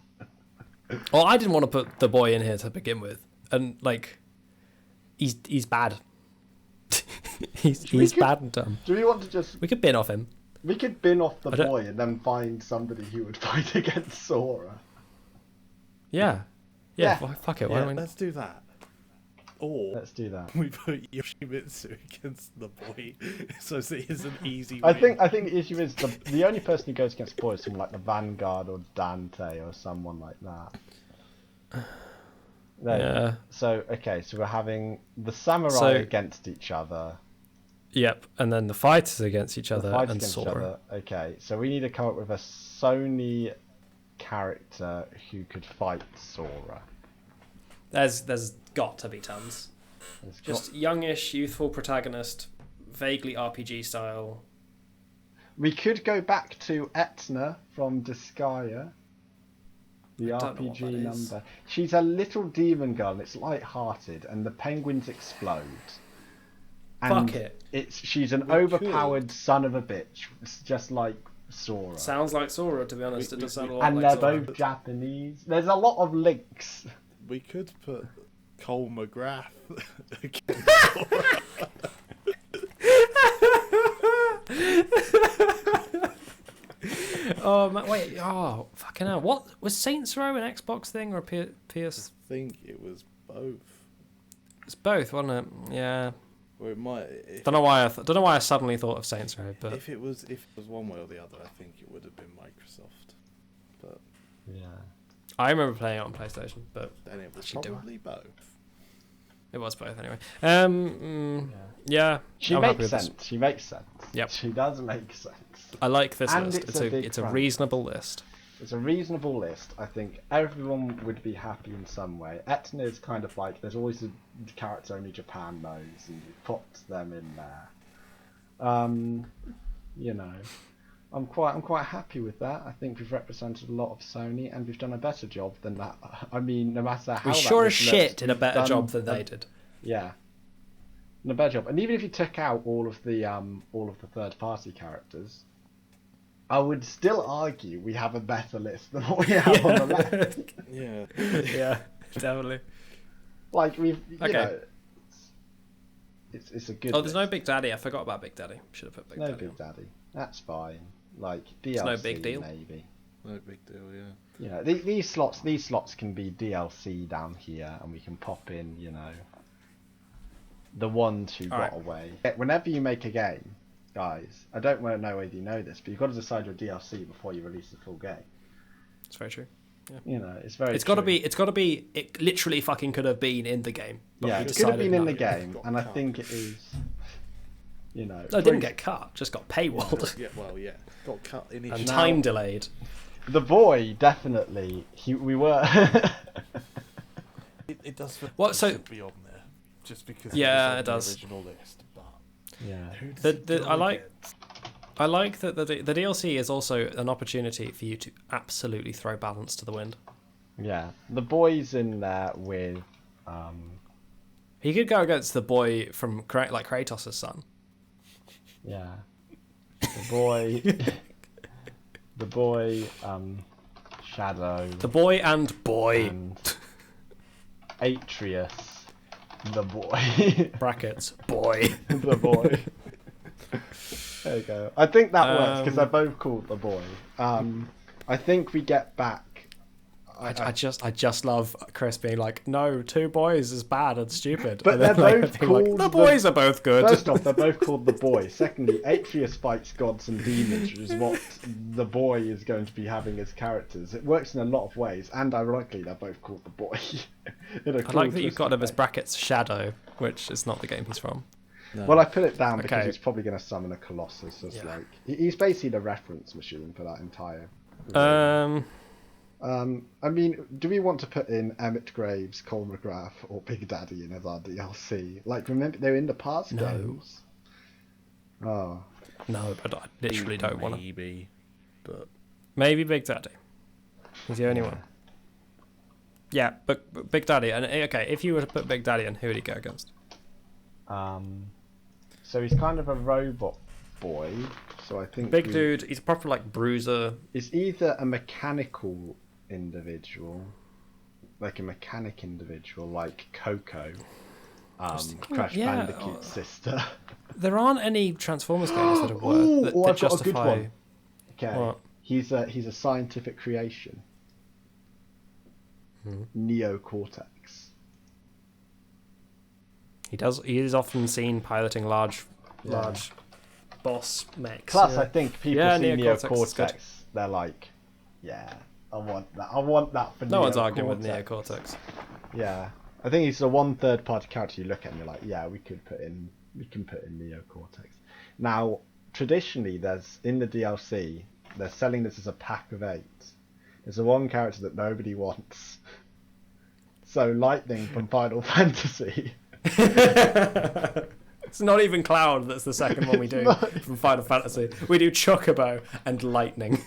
Well, I didn't want to put the boy in here to begin with, and like, he's bad. he's bad and dumb. Do we want to just? We could bin off him. We could bin off the I don't- boy and then find somebody who would fight against Sora. Yeah. Yeah. Well, fuck it. Why Yeah, don't we? let's do that. Or Let's do that. we put Yoshimitsu against the boy, so it is an easy. I win. think the issue is the only person who goes against the boy is someone like the Vanguard or Dante or someone like that. There. Yeah. So okay, so we're having the samurai So- against each other. Yep. And then the fighters against each The other fight and against each Sora. other. Okay, so we need to come up with a Sony character who could fight Sora. There's got to be tons. It's Just youngish, youthful protagonist, vaguely RPG style. We could go back to Etna from Disgaea. The I don't know what RPG that is. number. She's a little demon girl, and it's light-hearted, and the penguins explode. And Fuck it. She's an We overpowered son of a bitch. It's just like Sora. Sounds like Sora, to be honest. It does sound a lot And like they're Sora. both Japanese. There's a lot of links. We could put Cole McGrath against Oh, wait. Oh, fucking hell. What? Was Saints Row an Xbox thing or a PS? I think it was both. It's both, wasn't it? Yeah. Or it might. Don't know why don't know why I suddenly thought of Saints Row, but If it was one way or the other, I think it would have been Microsoft. But Yeah. I remember playing it on PlayStation, but then it was Actually, do I? probably both. it was both anyway. Yeah. She I'm happy makes with this. sense. She makes sense. Yep. She does make sense. I like this And list. it's a big It's a crunch. reasonable list. It's a reasonable list. I think everyone would be happy in some way. Etna is kind of like there's always a character only Japan knows, and you put them in there. You know, I'm quite happy with that. I think we've represented a lot of Sony, and we've done a better job than that. I mean, no matter how We that sure as list looks, shit did a we've better done job than a- they did. Yeah, a better job. And even if you took out all of the third party characters, I would still argue we have a better list than what we have on the left. Yeah. Yeah, definitely. Like we've, you Okay. know, it's a good. Oh, there's no list. Big Daddy. I forgot about Big Daddy. Should have put Big no Daddy. Big Daddy. That's fine. Like DLC, no big deal. maybe. No big deal. Yeah. You know, these slots can be DLC down here, and we can pop in, you know, the ones who got Alright. away. Whenever you make a game, guys, I don't know whether you know this, but you've got to decide your DLC before you release the full game. It's very true. You know, it's very. It's got to true. be. It's got to be. It literally fucking could have been in the game. but Yeah, we it could decided have been in no. the game, got and I cut. think it is. You know, No, it didn't get cut. Just got paywalled. Yeah. Well, yeah. Got cut initially. And now- time delayed. The boy definitely. We were. It does feel Well, like so- it should be on there, just because Yeah, it it does. was on the original list. But Yeah. who does The- it the- go I like- against? I like that the DLC is also an opportunity for you to absolutely throw balance to the wind. Yeah. The boys in there with He could go against the boy from like Kratos' son. yeah. The boy the boy, Shadow The boy and boy. and Atreus, the boy. Brackets. Boy. The boy. There you go. I think that works because they're both called the boy. I think we get back. I just love Chris being like, no, two boys is bad and stupid. But And then, they're like, both being like, called the boys are both good. First off, they're both called the boy. Secondly, Atreus fights gods and demons, which is what the boy is going to be having as characters. It works in a lot of ways, and ironically, they're both called the boy. I like that you've got him as brackets Shadow, which is not the game he's from. No. Well, I put it down because Okay. he's probably going to summon a Colossus. As Yeah. like he's basically the reference machine for that entire. I mean, do we want to put in Emmett Graves, Cole McGrath, or Big Daddy in as our DLC? Like, remember they're in the past No. games. Oh, No, but I literally don't want to. Maybe, but Maybe Big Daddy. He's the only one. Yeah, but Big Daddy. And okay, if you were to put Big Daddy in, who would he go against? so he's kind of a robot boy. So I think Big dude. He's a proper like bruiser. It's either a mechanical individual, like a mechanic individual, like Coco, Crash yeah, Bandicoot's sister. There aren't any Transformers games that have Ooh, worked oh, that I've got a good justify. one. Okay, What? he's a scientific creation. Neocortex. He is often seen piloting large boss mechs. Plus, yeah. I think people Yeah, see Neocortex is good. Neocortex, they're like, yeah, I want that. I want that for No one's arguing with Neocortex. Neocortex. Yeah, I think he's the one third-party character you look at and you're like, yeah, we can put in Neocortex. Now, traditionally, there's in the DLC, they're selling this as a pack of 8. There's the one character that nobody wants. So Lightning from Final Fantasy. It's not even Cloud that's the second one we do from Final Fantasy. We do Chocobo and Lightning.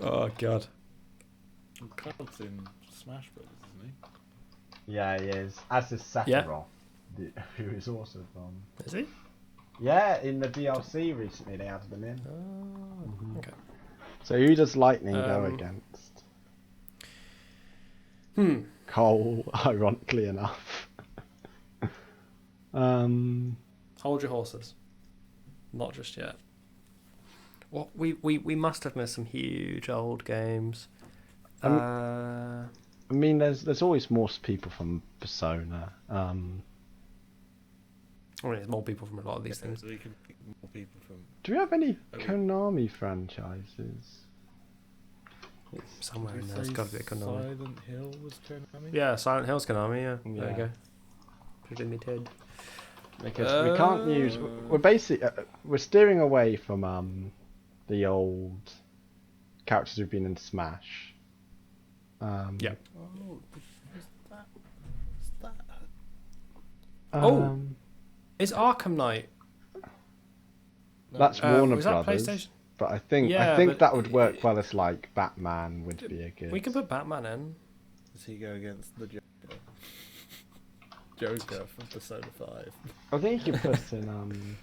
Oh, God. Cloud's in Smash Brothers, isn't he? Yeah, he is. As is Sephiroth, who is also from. Is he? Yeah, in the DLC recently they added them in. Oh, okay. So who does Lightning go against? Cole, ironically enough. Hold your horses. Not just yet. What we must have missed some huge old games. I mean, there's always more people from Persona. I mean, there's more people from a lot of these things. So we can pick more people from. Do we have any Konami franchises? Somewhere Did in we there, it's say got to be a Konami. Silent Hill was Konami. Yeah, Silent Hill's Konami. Yeah, there Yeah. you go. Pretty limited. Because we can't use. We're basically we're steering away from the old characters who've been in Smash. Yeah. Oh, is that? Oh. Is Arkham Knight? That's Warner was that Brothers. PlayStation? But I think Yeah, but- that would work well as like Batman would be a good. We can put Batman in. Does he go against the Joker? Joker from Persona 5. I think you could put in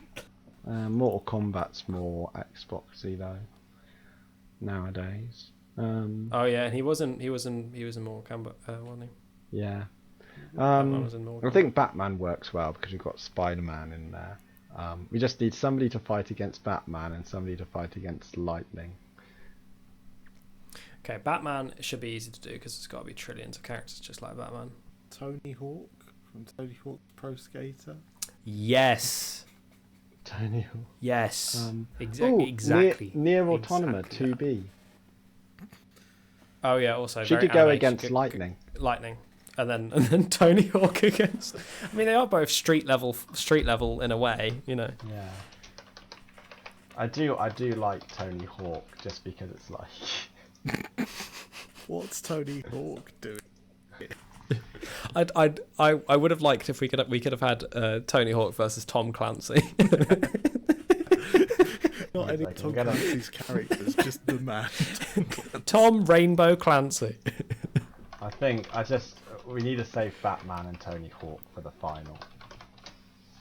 Mortal Kombat's more Xboxy though nowadays. Oh yeah, and he was in Mortal Kombat, wasn't he? Yeah. Batman was in Mortal I think Batman works well because we've got Spider-Man in there. We just need somebody to fight against Batman and somebody to fight against Lightning. Okay, Batman should be easy to do because it's got to be trillions of characters just like Batman. Tony Hawk from Tony Hawk Pro Skater. Yes. Tony Hawk. Yes. Ooh, Exactly. Near Autonoma Exactly 2B. Oh yeah. Also, She very could go animated. against Lightning. Lightning, and then Tony Hawk against. I mean, they are both street level in a way, you know. Yeah. I do like Tony Hawk just because it's like What's Tony Hawk doing? I would have liked if we could have had Tony Hawk versus Tom Clancy. Not any Tom Clancy's characters, just the man. Tom Rainbow Clancy. I think we need to save Batman and Tony Hawk for the final.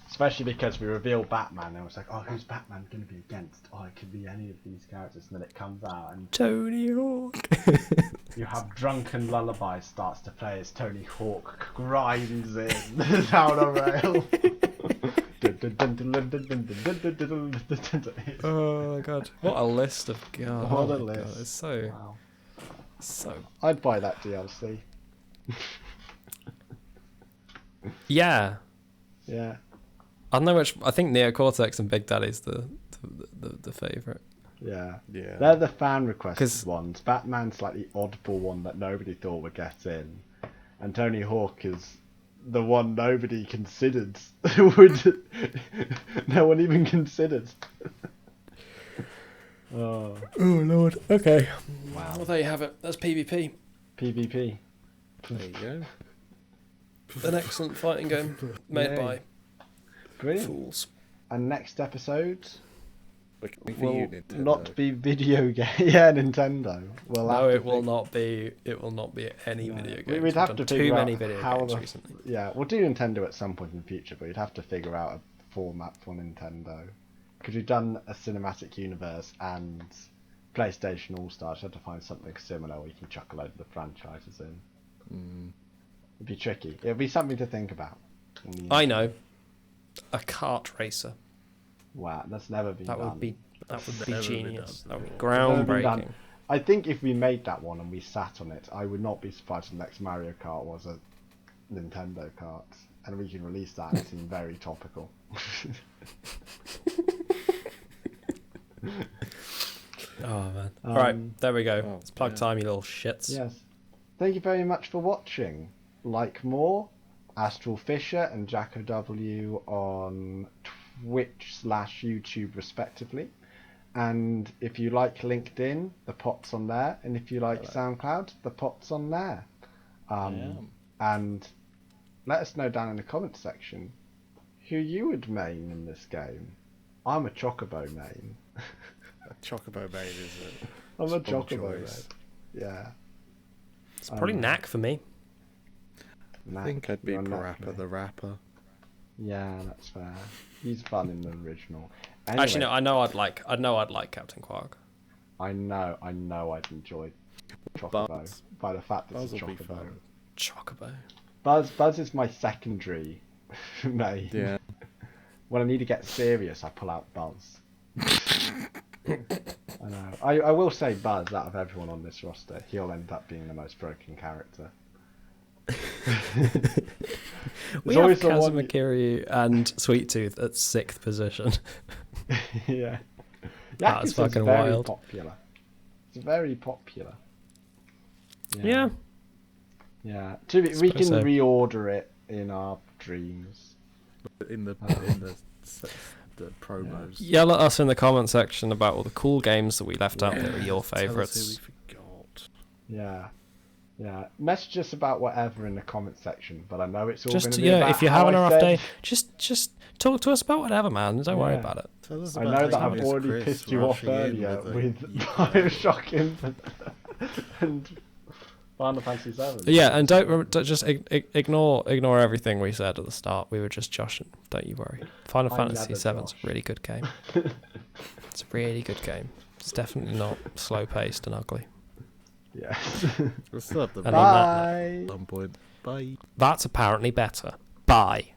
Especially because we revealed Batman and it was like, oh, who's Batman going to be against? Oh, it could be any of these characters. And then it comes out and Tony Hawk. you have Drunken Lullaby starts to play as Tony Hawk grinds in down a rail. Oh my god. What a list of god. What a oh my list. God, it's so Wow. so I'd buy that DLC. yeah. Yeah. I don't know which. I think Neo Cortex and Big Daddy's the favourite. Yeah. Yeah. They're the fan requested 'Cause- ones. Batman's like the oddball one that nobody thought would get in. And Tony Hawk is the one nobody considered would no one even considered. Oh lord. Okay. wow. Well, there you have it. That's PvP. PvP. There you go. An excellent fighting game made Yay. by Brilliant. fools. And next episode For will you, Nintendo. not be video game. Yeah, Nintendo. We'll have No, to it will think- not be. It will not be any Yeah. video We- games. We'd have We've to done figure too out many video how games the, recently. Yeah, we'll do Nintendo at some point in the future, but we'd have to figure out a format for Nintendo. Because we've done a cinematic universe and PlayStation All Stars. Had to find something similar where you can chuck a load of the franchises in. It'd be tricky. It'd be something to think about. I know. A kart racer. Wow, that's never been That done. would be never been genius. done. That would be Never been done. groundbreaking. I think if we made that one and we sat on it, I would not be surprised if the next Mario Kart was a Nintendo kart. And we can release that and it seems very topical. Oh man. Alright, there we go. oh, It's plug yeah. time, you little shits. Yes. Thank you very much for watching. Like more, Astral Fisher and Jacko W on Twitch/YouTube respectively. And if you like LinkedIn, the pot's on there. And if you like SoundCloud, the pot's on there. And let us know down in the comments section who you would main in this game. I'm a Chocobo main. Chocobo main is it? I'm a Strong Chocobo main. choice. Yeah. It's probably Knack for me. I think I'd be you're Knack, Parappa mate. the Rapper. Yeah, that's fair. He's fun in the original. Actually, no. Anyway, I know I'd like Captain Quark. I know I'd enjoy Chocobo Buzz. by the fact it's Buzz a will be Chocobo. fun. Chocobo. Buzz is my secondary main. Yeah. When I need to get serious, I pull out Buzz. I know. I will say Buzz, out of everyone on this roster, he'll end up being the most broken character. We There's have always the one- Kazuma and Sweet Tooth at 6th position. Yeah. That's Yakuza's fucking very wild. popular. It's very popular. Yeah. Yeah. We Suppose can so. reorder it in our dreams. In the promos. Yell at us in the comment section about all the cool games that we left out that are your Tell us who favourites. we forgot. Yeah. Yeah. Message us about whatever in the comment section, but I know it's all Just going to be about if you're how having a I rough said- day, just talk to us about whatever, man. Don't worry Yeah. about it. Tell us I about know that how I've Miss already Chris pissed you off rushing in earlier a with UK. Bioshock Infinite and Final Fantasy VII. Yeah, and don't just ignore everything we said at the start. We were just joshing. Don't you worry. Final I Fantasy never VII's josh. a really good game. It's a really good game. It's definitely not slow paced and ugly. Yeah. We'll still have the And on that Bye. at some point. Bye. That's apparently better. Bye.